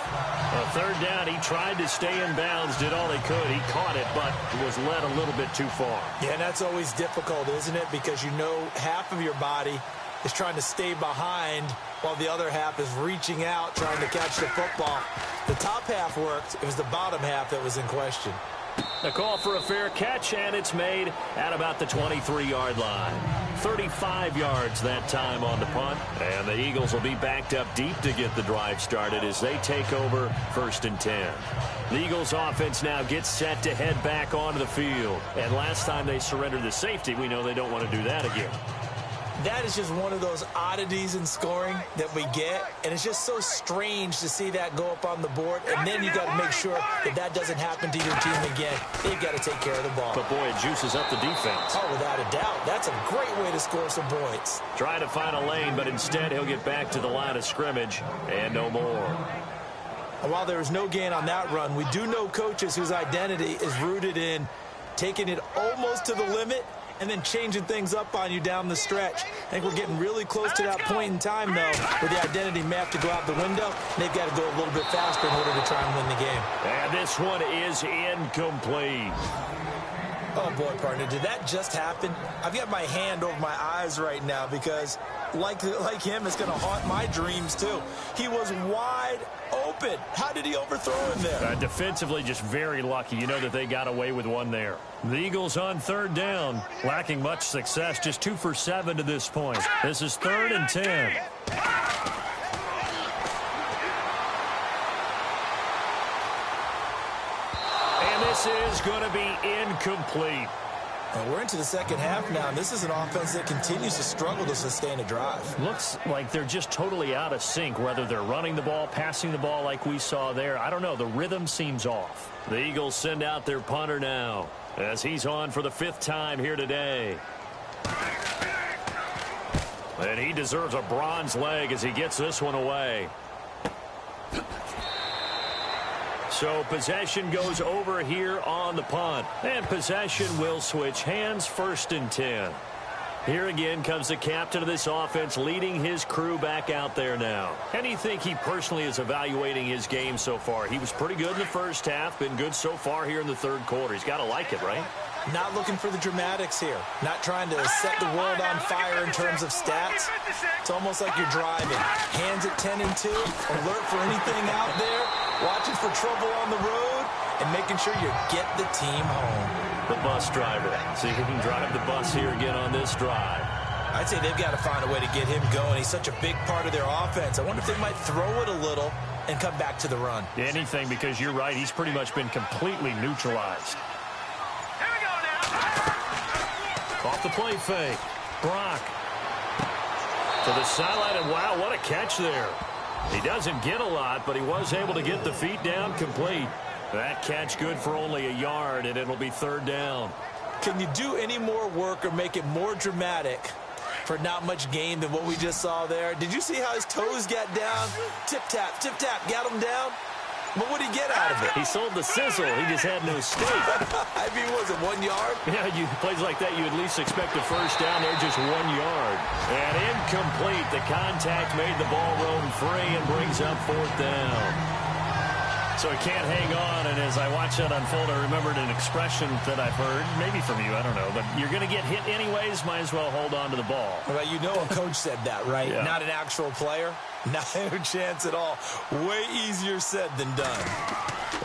3rd down, he tried to stay in bounds, did all he could. He caught it, but was led a little bit too far. Yeah, and that's always difficult, isn't it? Because you know half of your body is trying to stay behind while the other half is reaching out, trying to catch the football. The top half worked. It was the bottom half that was in question. The call for a fair catch, and it's made at about the 23-yard line. 35 yards that time on the punt, and the Eagles will be backed up deep to get the drive started as they take over 1st and 10. The Eagles offense now gets set to head back onto the field. And last time they surrendered the safety, we know they don't want to do that again. That is just one of those oddities in scoring that we get, and it's just so strange to see that go up on the board, and then you got to make sure that that doesn't happen to your team again. They've got to take care of the ball. But, boy, it juices up the defense. Oh, without a doubt. That's a great way to score some points. Trying to find a lane, but instead he'll get back to the line of scrimmage and no more. And while there was no gain on that run, we do know coaches whose identity is rooted in taking it almost to the limit and then changing things up on you down the stretch. I think we're getting really close to that point in time, though, where the identity may have to go out the window. They've got to go a little bit faster in order to try and win the game. And this one is incomplete. Oh, boy, partner, did that just happen? I've got my hand over my eyes right now because, like him, it's going to haunt my dreams, too. He was wide open. How did he overthrow him there? Defensively, just very lucky. You know that they got away with one there. The Eagles on 3rd down, lacking much success, just 2 for 7 to this point. This is 3rd and 10. And this is going to be incomplete. We're into the second half now, and this is an offense that continues to struggle to sustain a drive. Looks like they're just totally out of sync, whether they're running the ball, passing the ball like we saw there. I don't know. The rhythm seems off. The Eagles send out their punter now as he's on for the 5th time here today. And he deserves a bronze leg as he gets this one away. So possession goes over here on the punt. And possession will switch hands, 1st and 10. Here again comes the captain of this offense leading his crew back out there now. And you think he personally is evaluating his game so far? He was pretty good in the first half, been good so far here in the 3rd quarter. He's got to like it, right? Not looking for the dramatics here. Not trying to set the world on fire in terms of stats. It's almost like you're driving. Hands at 10 and 2, alert for anything out there, watching for trouble on the road, and making sure you get the team home. The bus driver. See if he can drive the bus here again on this drive. I'd say they've got to find a way to get him going. He's such a big part of their offense. I wonder if they might throw it a little and come back to the run. Anything, because you're right. He's pretty much been completely neutralized. Here we go now. Off the play fake. Brock to the sideline, and wow, what a catch there. He doesn't get a lot, but he was able to get the feet down complete. That catch good for only a yard, and it'll be 3rd down. Can you do any more work or make it more dramatic for not much gain than what we just saw there? Did you see how his toes got down? Tip-tap, got him down. But what did he get out of it? He sold the sizzle. He just had no steak. I mean, was it 1 yard? Yeah, plays like that, you at least expect a first down there, just 1 yard. And incomplete. The contact made the ball roam free and brings up 4th down. So he can't hang on, and as I watch that unfold, I remembered an expression that I've heard, maybe from you, I don't know, but you're going to get hit anyways, might as well hold on to the ball. Well, you know a coach said that, right? Yeah. Not an actual player. No chance at all. Way easier said than done.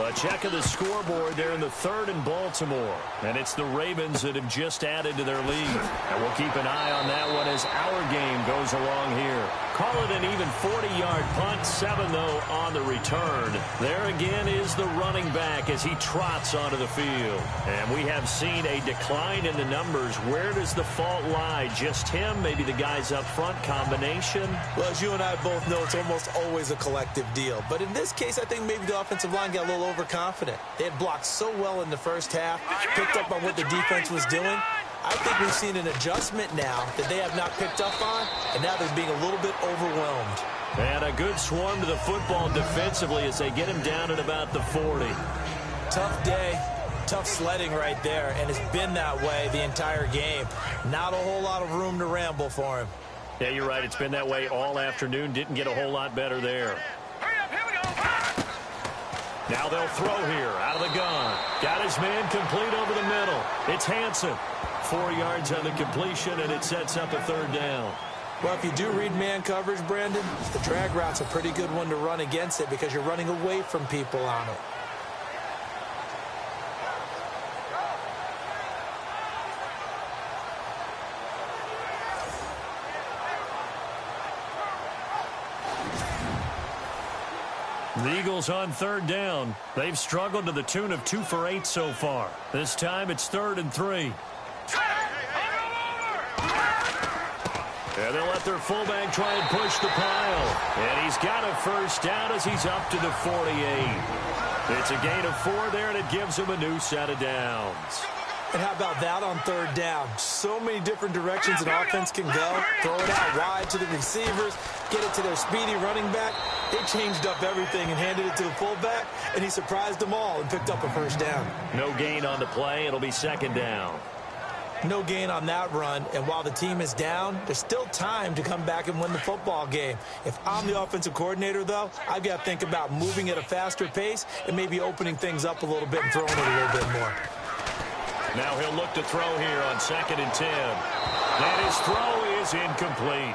A check of the scoreboard there in the 3rd in Baltimore. And it's the Ravens that have just added to their lead. And we'll keep an eye on that one as our game goes along here. Call it an even 40-yard punt. 7, though, on the return. There again is the running back as he trots onto the field. And we have seen a decline in the numbers. Where does the fault lie? Just him? Maybe the guys up front? Combination? Well, as you and I both know, it's almost always a collective deal. But in this case, I think maybe the offensive line got a little overconfident. They had blocked so well in the first half, picked up on what the defense was doing. I think we've seen an adjustment now that they have not picked up on, and now they're being a little bit overwhelmed. And a good swarm to the football defensively as they get him down at about the 40. Tough day, tough sledding right there, and it's been that way the entire game. Not a whole lot of room to ramble for him. Yeah, you're right. It's been that way all afternoon. Didn't get a whole lot better there. Hurry up, here we go. Now they'll throw here out of the gun. Got his man complete over the middle. It's Hansen. 4 yards on the completion, and it sets up a 3rd down. Well, if you do read man coverage, Brandon, the drag route's a pretty good one to run against it because you're running away from people on it. The Eagles on third down. They've struggled to the tune of 2 for 8 so far. This time it's 3rd and 3. And they'll let their fullback try and push the pile. And he's got a first down as he's up to the 48. It's a gain of 4 there, and it gives him a new set of downs. And how about that on third down? So many different directions an offense can go. Throw it out wide to the receivers, get it to their speedy running back. They changed up everything and handed it to the fullback, and he surprised them all and picked up a first down. No gain on the play. It'll be 2nd down. No gain on that run, and while the team is down, there's still time to come back and win the football game. If I'm the offensive coordinator, though, I've got to think about moving at a faster pace and maybe opening things up a little bit and throwing it a little bit more. Now he'll look to throw here on 2nd and 10. And his throw is incomplete.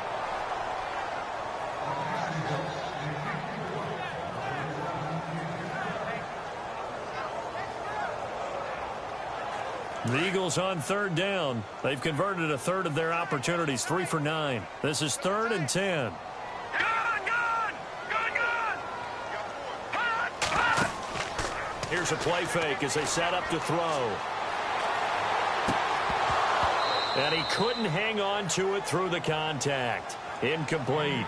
The Eagles on third down. They've converted a third of their opportunities, 3 for 9. This is 3rd and 10. Here's a play fake as they set up to throw. And he couldn't hang on to it through the contact. Incomplete.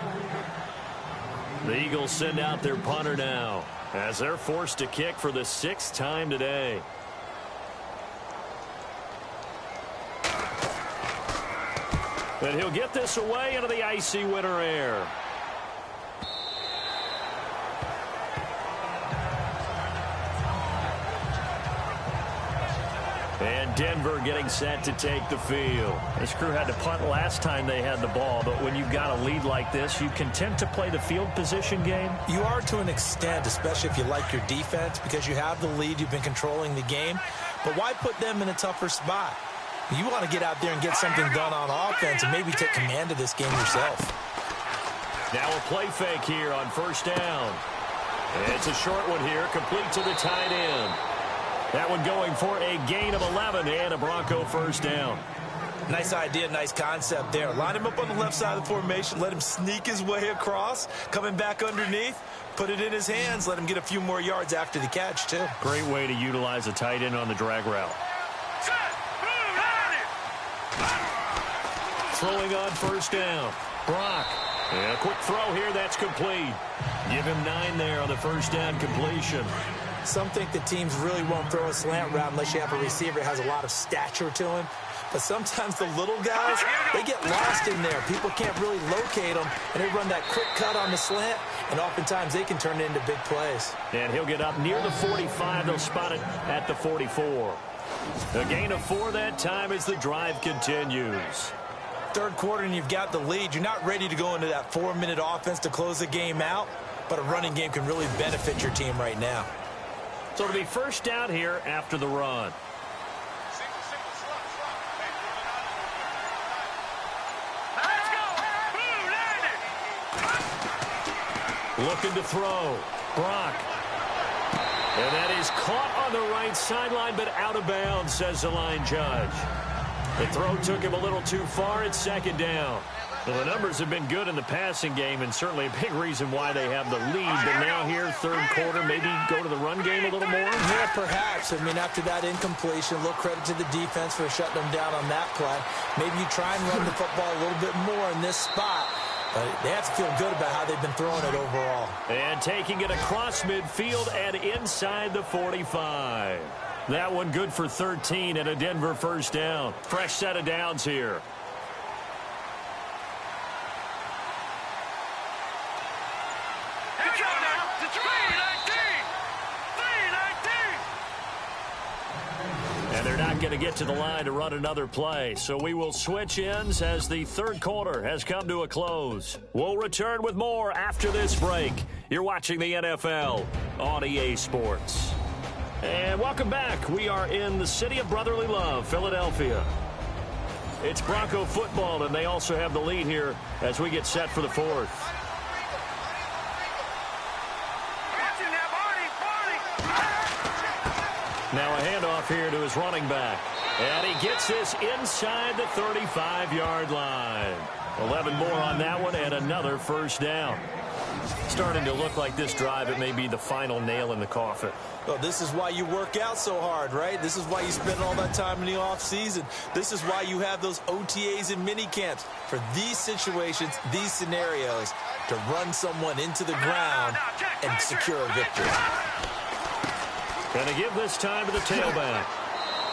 The Eagles send out their punter now as they're forced to kick for the 6th time today. And he'll get this away into the icy winter air. And Denver getting set to take the field. This crew had to punt last time they had the ball, but when you've got a lead like this, you content to play the field position game? You are to an extent, especially if you like your defense, because you have the lead, you've been controlling the game. But why put them in a tougher spot? You want to get out there and get something done on offense and maybe take command of this game yourself. Now a play fake here on 1st down. It's a short one here, complete to the tight end. That one going for a gain of 11 and a Bronco 1st down. Nice idea, nice concept there. Line him up on the left side of the formation, let him sneak his way across, coming back underneath, put it in his hands, let him get a few more yards after the catch, too. Great way to utilize a tight end on the drag route. Throwing on 1st down. Brock. And a quick throw here, that's complete. Give him 9 there on the 1st down completion. Some think the teams really won't throw a slant route unless you have a receiver that has a lot of stature to him. But sometimes the little guys, they get lost in there. People can't really locate them, and they run that quick cut on the slant, and oftentimes they can turn it into big plays. And he'll get up near the 45. They'll spot it at the 44. A gain of 4 that time as the drive continues. Third quarter and you've got the lead. You're not ready to go into that 4-minute offense to close the game out, but a running game can really benefit your team right now. So it'll be 1st down here after the run. Looking to throw. Brock. And that is caught on the right sideline, but out of bounds, says the line judge. The throw took him a little too far. It's 2nd down. Well, the numbers have been good in the passing game, and certainly a big reason why they have the lead. But now here, 3rd quarter, maybe go to the run game a little more? Yeah, perhaps. I mean, after that incompletion, a little credit to the defense for shutting them down on that play. Maybe you try and run the football a little bit more in this spot. But they have to feel good about how they've been throwing it overall. And taking it across midfield and inside the 45. That one good for 13 and a Denver 1st down. Fresh set of downs here. And they're not going to get to the line to run another play. So we will switch ends as the 3rd quarter has come to a close. We'll return with more after this break. You're watching the NFL on EA Sports. And welcome back. We are in the city of brotherly love, Philadelphia. It's Bronco football, and they also have the lead here as we get set for the fourth. Now a handoff here to his running back. And he gets this inside the 35-yard line. 11 more on that one and another first down. Starting to look like this drive, it may be the final nail in the coffin. Well, this is why you work out so hard, right? This is why you spend all that time in the offseason. This is why you have those OTAs and mini camps for these situations, these scenarios, to run someone into the ground and secure a victory. Going to give this time to the tailback.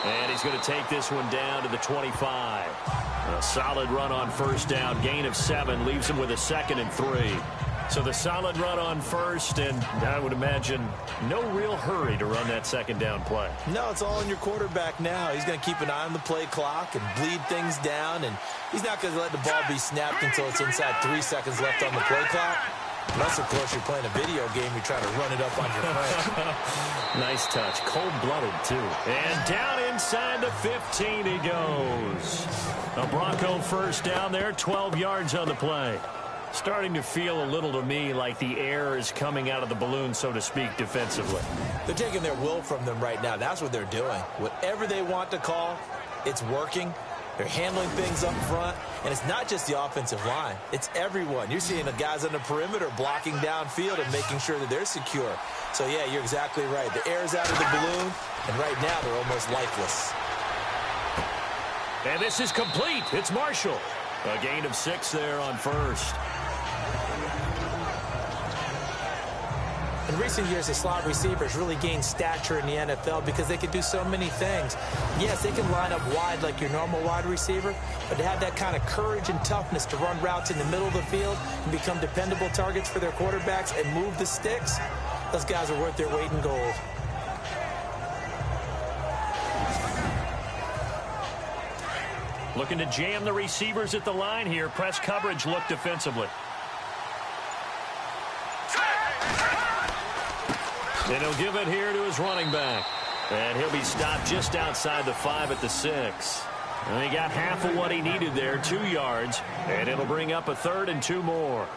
And he's going to take this one down to the 25. A solid run on first down. Gain of 7 leaves him with a 2nd and 3. So the solid run on first, and I would imagine no real hurry to run that second down play. No, it's all on your quarterback now. He's going to keep an eye on the play clock and bleed things down, and he's not going to let the ball be snapped until it's inside 3 seconds left on the play clock. Unless, of course, you're playing a video game, you're trying to run it up on your friend. Nice touch. Cold-blooded, too. And down inside the 15 he goes. A Bronco first down there, 12 yards on the play. Starting to feel a little to me like the air is coming out of the balloon, so to speak, defensively. They're taking their will from them right now. That's what they're doing. Whatever they want to call, it's working. They're handling things up front, and it's not just the offensive line. It's everyone. You're seeing the guys on the perimeter blocking downfield and making sure that they're secure. So, yeah, you're exactly right. The air's out of the balloon, and right now they're almost lifeless. And this is complete. It's Marshall. A gain of 6 there on first. In recent years, the slot receivers really gained stature in the NFL because they can do so many things. Yes, they can line up wide like your normal wide receiver, but to have that kind of courage and toughness to run routes in the middle of the field and become dependable targets for their quarterbacks and move the sticks, those guys are worth their weight in gold. Looking to jam the receivers at the line here. Press coverage look defensively. And he'll give it here to his running back. And he'll be stopped just outside the 5 at the 6. And he got half of what he needed there, 2 yards. And it'll bring up a 3rd and 2 more.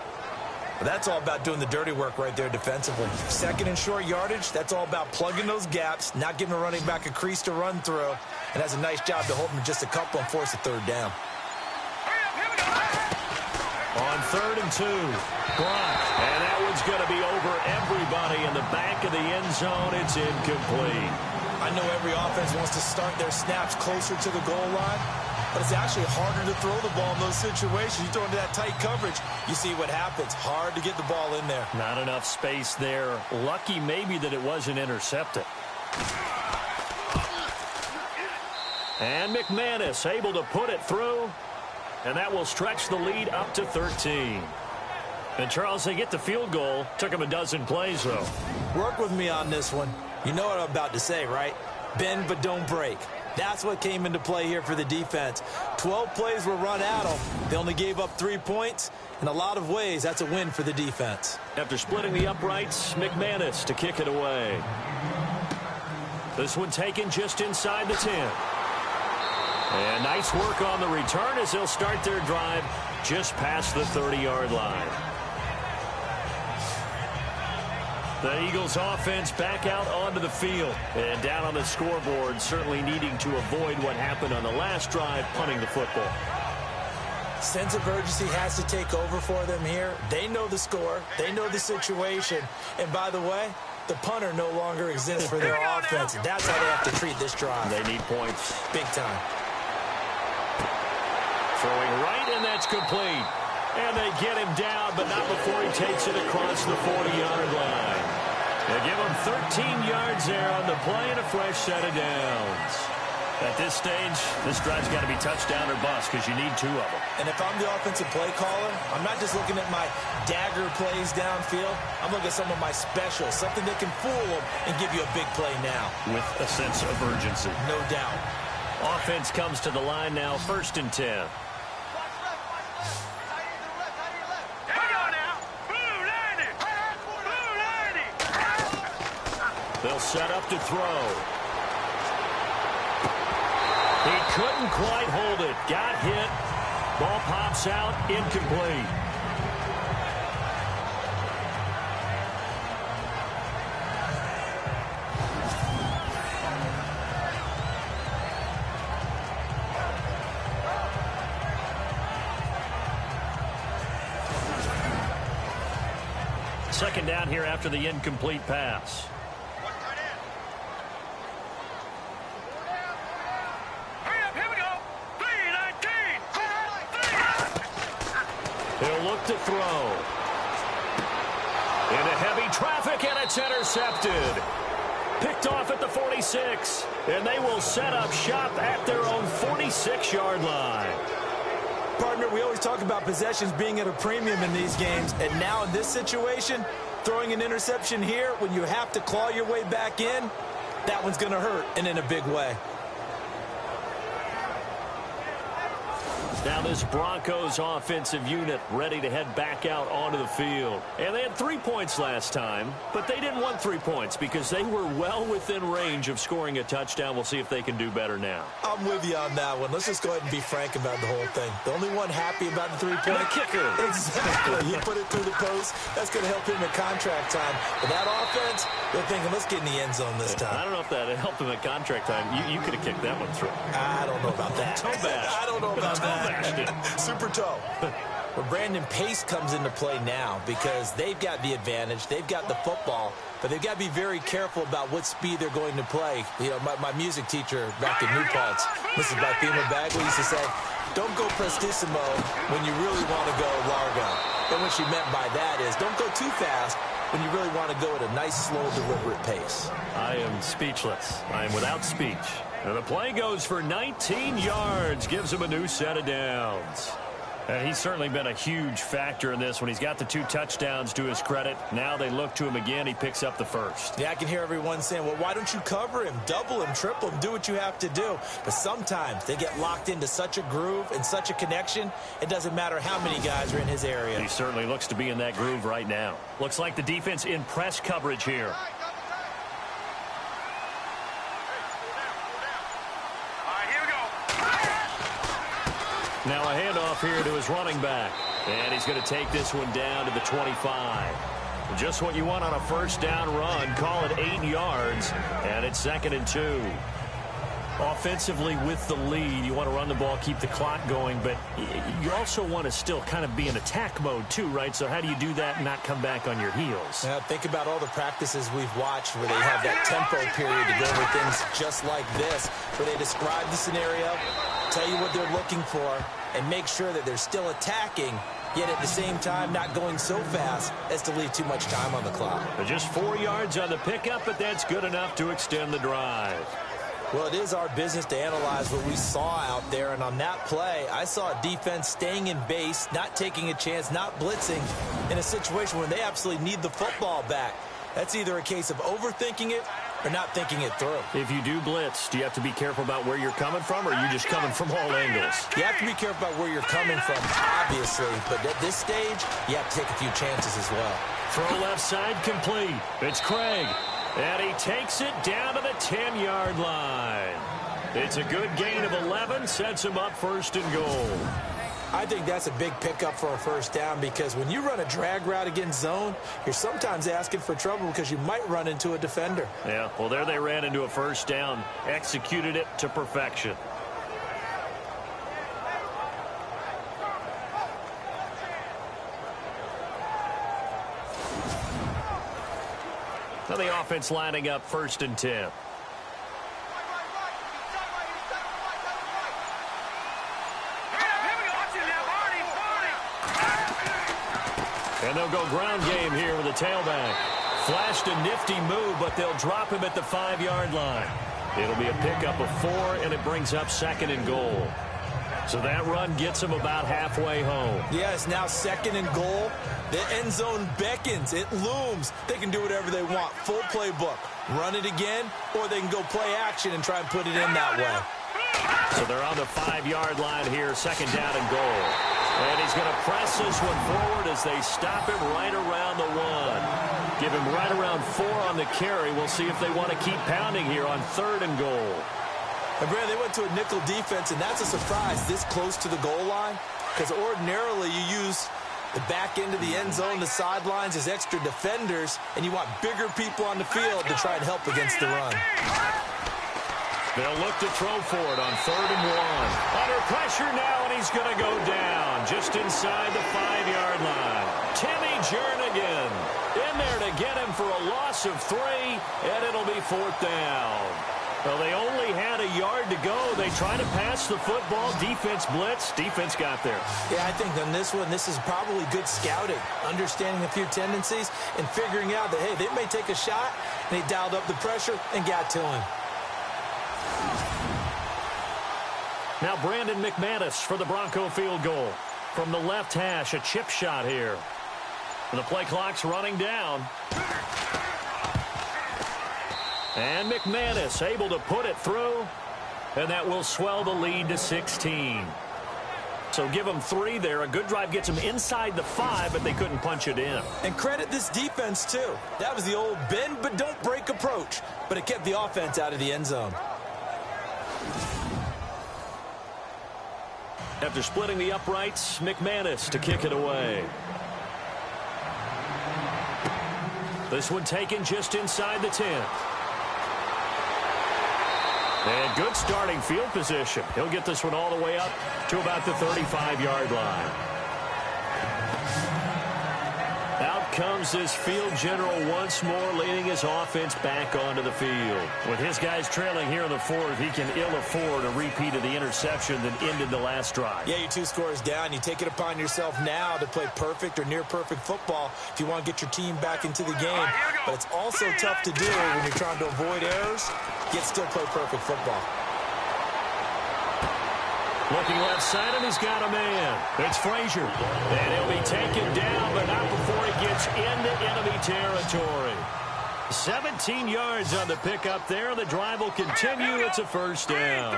That's all about doing the dirty work right there defensively. 2nd and short yardage, that's all about plugging those gaps, not giving a running back a crease to run through. And has a nice job to hold him just a couple and force a 3rd down. On 3rd and 2, Gronk. And that one's going to be over everybody in the back of the end zone. It's incomplete. I know every offense wants to start their snaps closer to the goal line, but it's actually harder to throw the ball in those situations. You throw into that tight coverage, you see what happens. Hard to get the ball in there. Not enough space there. Lucky maybe that it wasn't intercepted. And McManus able to put it through. And that will stretch the lead up to 13. And, Charles, they get the field goal. Took them a dozen plays, though. Work with me on this one. You know what I'm about to say, right? Bend but don't break. That's what came into play here for the defense. 12 plays were run at them. They only gave up 3 points. In a lot of ways, that's a win for the defense. After splitting the uprights, McManus to kick it away. This one taken just inside the 10. And nice work on the return as they'll start their drive just past the 30-yard line. The Eagles offense back out onto the field. And down on the scoreboard, certainly needing to avoid what happened on the last drive, punting the football. Sense of urgency has to take over for them here. They know the score. They know the situation. And by the way, the punter no longer exists for their offense. That's how they have to treat this drive. They need points. Big time. Throwing right, and that's complete. And they get him down, but not before he takes it across the 40-yard line. They give him 13 yards there on the play and a fresh set of downs. At this stage, this drive's got to be touchdown or bust because you need 2 of them. And if I'm the offensive play caller, I'm not just looking at my dagger plays downfield. I'm looking at some of my specials, something that can fool them and give you a big play now. With a sense of urgency. No doubt. Offense comes to the line now, 1st and 10. They'll set up to throw. He couldn't quite hold it. Got hit. Ball pops out. Incomplete. Second down here after the incomplete pass. Here we go. 3-19. He'll look to throw. Into heavy traffic, and it's intercepted. Picked off at the 46, and they will set up shop at their own 46-yard line. Partner, we always talk about possessions being at a premium in these games, and now in this situation, throwing an interception here when you have to claw your way back in, that one's going to hurt, and in a big way. Now this Broncos offensive unit ready to head back out onto the field. And they had 3 points last time, but they didn't want 3 points because they were well within range of scoring a touchdown. We'll see if they can do better now. I'm with you on that one. Let's just go ahead and be frank about the whole thing. The only one happy about the three-point The kicker. Exactly. He put it through the post. That's going to help him at contract time. But that offense, they're thinking, let's get in the end zone this time. I don't know if that helped him at contract time. You could have kicked that one through. I don't know about that. Toe bash. I don't know about that. Super toe. But Brandon Pace comes into play now because they've got the advantage. They've got the football, but they've got to be very careful about what speed they're going to play. You know, my music teacher back in New Paltz, Mrs. Bythema Bagley, used to say, don't go prestissimo when you really want to go largo. And what she meant by that is don't go too fast when you really want to go at a nice, slow, deliberate pace. I am speechless. I am without speech. And the play goes for 19 yards, gives him a new set of downs. And he's certainly been a huge factor in this when he's got the 2 touchdowns to his credit. Now they look to him again. He picks up the first. Yeah, I can hear everyone saying, well, why don't you cover him, double him, triple him, do what you have to do. But sometimes they get locked into such a groove and such a connection, it doesn't matter how many guys are in his area. He certainly looks to be in that groove right now. Looks like the defense in press coverage here. Now a handoff here to his running back. And he's going to take this one down to the 25. Just what you want on a first down run. Call it 8 yards. And it's 2nd and 2. Offensively with the lead, you want to run the ball, keep the clock going, but you also want to still kind of be in attack mode too, right? So how do you do that and not come back on your heels? Now, think about all the practices we've watched where they have that tempo period to go over things just like this, where they describe the scenario, tell you what they're looking for, and make sure that they're still attacking, yet at the same time not going so fast as to leave too much time on the clock. But just 4 yards on the pickup, but that's good enough to extend the drive. Well, it is our business to analyze what we saw out there, and on that play, I saw a defense staying in base, not taking a chance, not blitzing, in a situation where they absolutely need the football back. That's either a case of overthinking it or not thinking it through. If you do blitz, do you have to be careful about where you're coming from, or are you just coming from all angles? You have to be careful about where you're coming from, obviously, but at this stage, you have to take a few chances as well. Throw left side complete. It's Craig. And he takes it down to the 10-yard line. It's a good gain of 11, sets him up 1st and goal. I think that's a big pickup for a first down because when you run a drag route against zone, you're sometimes asking for trouble because you might run into a defender. Yeah, well, there they ran into a first down, executed it to perfection. Now the offense lining up 1st and 10. And they'll go ground game here with a tailback. Flashed a nifty move, but they'll drop him at the 5-yard line. It'll be a pickup of 4, and it brings up 2nd and goal. So that run gets them about halfway home. Yeah, it's now 2nd and goal. The end zone beckons. It looms. They can do whatever they want. Full playbook. Run it again, or they can go play action and try and put it in that way. So they're on the 5-yard line here, 2nd down and goal. And he's going to press this one forward as they stop him right around the 1. Give him right around 4 on the carry. We'll see if they want to keep pounding here on 3rd and goal. And, Brad, they went to a nickel defense, and that's a surprise this close to the goal line, because ordinarily you use the back end of the end zone, the sidelines as extra defenders, and you want bigger people on the field to try and help against the run. They'll look to throw for it on 3rd and 1. Under pressure now, and he's going to go down just inside the 5-yard line. Timmy Jernigan in there to get him for a loss of 3, and it'll be 4th down. Well, they only had a yard to go. They tried to pass the football. Defense blitz. Defense got there. Yeah, I think on this one, this is probably good scouting, understanding a few tendencies, and figuring out that, hey, they may take a shot, and they dialed up the pressure and got to him. Now Brandon McManus for the Bronco field goal. From the left hash, a chip shot here. The play clock's running down. And McManus able to put it through. And that will swell the lead to 16. So give them 3 there. A good drive gets them inside the 5, but they couldn't punch it in. And credit this defense, too. That was the old bend but don't break approach. But it kept the offense out of the end zone. After splitting the uprights, McManus to kick it away. This one taken just inside the 10. And good starting field position. He'll get this one all the way up to about the 35-yard line. Out comes this field general once more, leading his offense back onto the field. With his guys trailing here in the 4th, he can ill afford a repeat of the interception that ended the last drive. Yeah, you're 2 scores down. You take it upon yourself now to play perfect or near-perfect football if you want to get your team back into the game. But it's also tough to do when you're trying to avoid errors, yet still play perfect football. Looking left side, and he's got a man. It's Frazier. And he'll be taken down, but not before he gets into enemy territory. 17 yards on the pickup there. The drive will continue. It's a 1st down.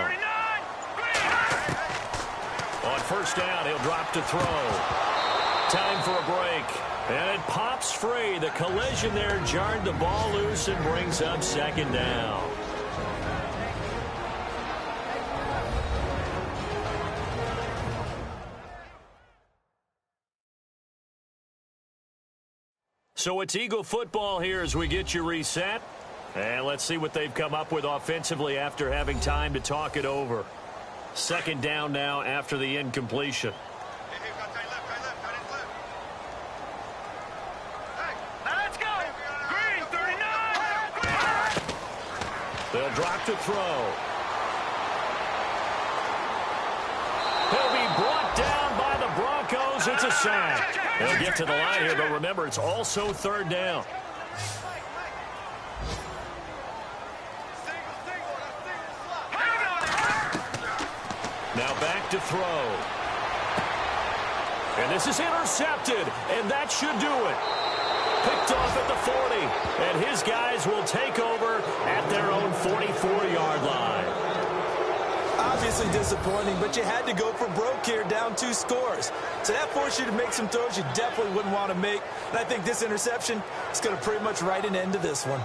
On 1st down, he'll drop to throw. Time for a break. And it pops free. The collision there jarred the ball loose and brings up 2nd down. So it's Eagle football here as we get you reset. And let's see what they've come up with offensively after having time to talk it over. 2nd down now after the incompletion. Let's go. Green, 39. They'll drop to throw. He'll be brought down by the Broncos. It's a sack. They'll get to the line here, but remember, it's also 3rd down. Now back to throw. And this is intercepted, and that should do it. Picked off at the 40, and his guys will take over at their own 44-yard line. Obviously disappointing, but you had to go for broke here, down 2 scores. So that forced you to make some throws you definitely wouldn't want to make. And I think this interception is going to pretty much write an end to this one.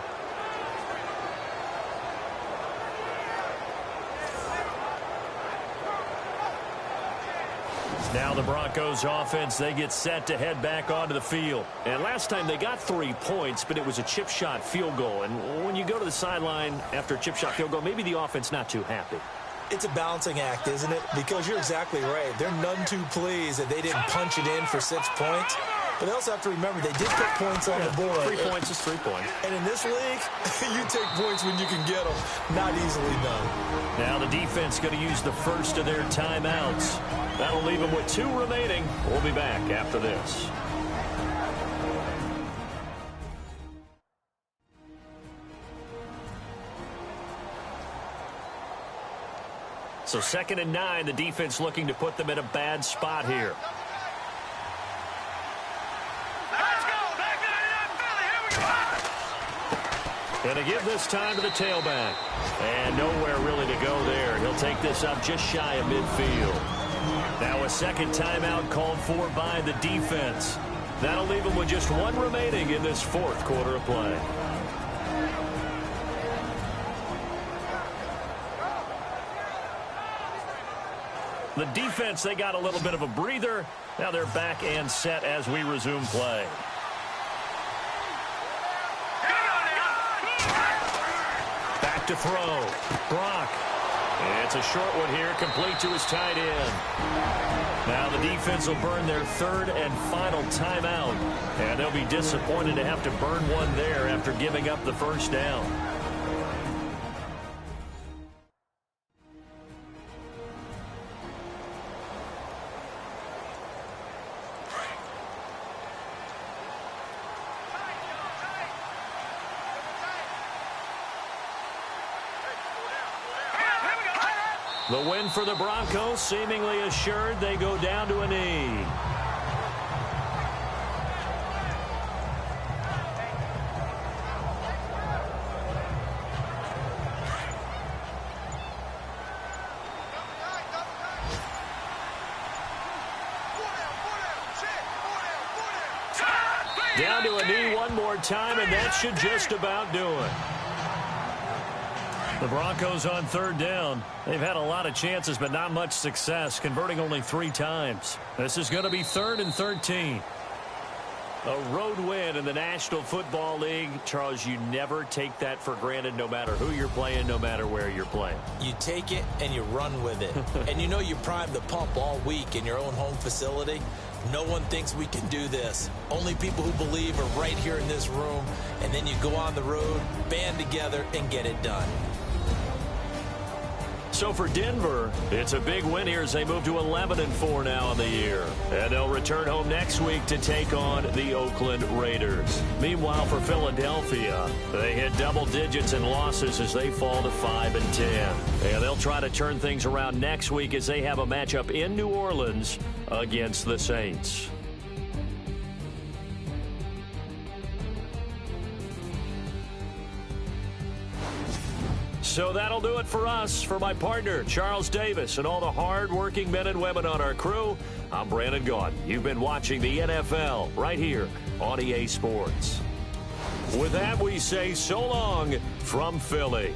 Now the Broncos offense, they get set to head back onto the field. And last time they got 3 points, but it was a chip shot field goal. And when you go to the sideline after a chip shot field goal, maybe the offense not too happy. It's a balancing act, isn't it? Because you're exactly right. They're none too pleased that they didn't punch it in for 6 points. But they also have to remember they did put points on the board. 3 points is 3 points. And in this league, you take points when you can get them. Not easily done. Now the defense going to use the first of their timeouts. That'll leave them with 2 remaining. We'll be back after this. So 2nd and 9, the defense looking to put them in a bad spot here. Let's go. Back to the Philly. Here we go. Going to give this time to the tailback. And nowhere really to go there. He'll take this up just shy of midfield. Now a 2nd timeout called for by the defense. That'll leave them with just 1 remaining in this 4th quarter of play. The defense, they got a little bit of a breather. Now they're back and set as we resume play. Back to throw. Brock. It's a short one here, complete to his tight end. Now the defense will burn their third and final timeout, and they'll be disappointed to have to burn one there after giving up the first down. The win for the Broncos, seemingly assured. They go down to a knee. Down to a knee one more time, and that should just about do it. The Broncos on third down. They've had a lot of chances, but not much success, converting only 3 times. This is going to be 3rd and 13. A road win in the National Football League. Charles, you never take that for granted, no matter who you're playing, no matter where you're playing. You take it and you run with it. And you know you primed the pump all week in your own home facility. No one thinks we can do this. Only people who believe are right here in this room. And then you go on the road, band together, and get it done. So for Denver, it's a big win here as they move to 11-4 now on the year. And they'll return home next week to take on the Oakland Raiders. Meanwhile, for Philadelphia, they hit double digits in losses as they fall to 5-10. And they'll try to turn things around next week as they have a matchup in New Orleans against the Saints. So that'll do it for us. For my partner, Charles Davis, and all the hard-working men and women on our crew, I'm Brandon Gaudin. You've been watching the NFL right here on EA Sports. With that, we say so long from Philly.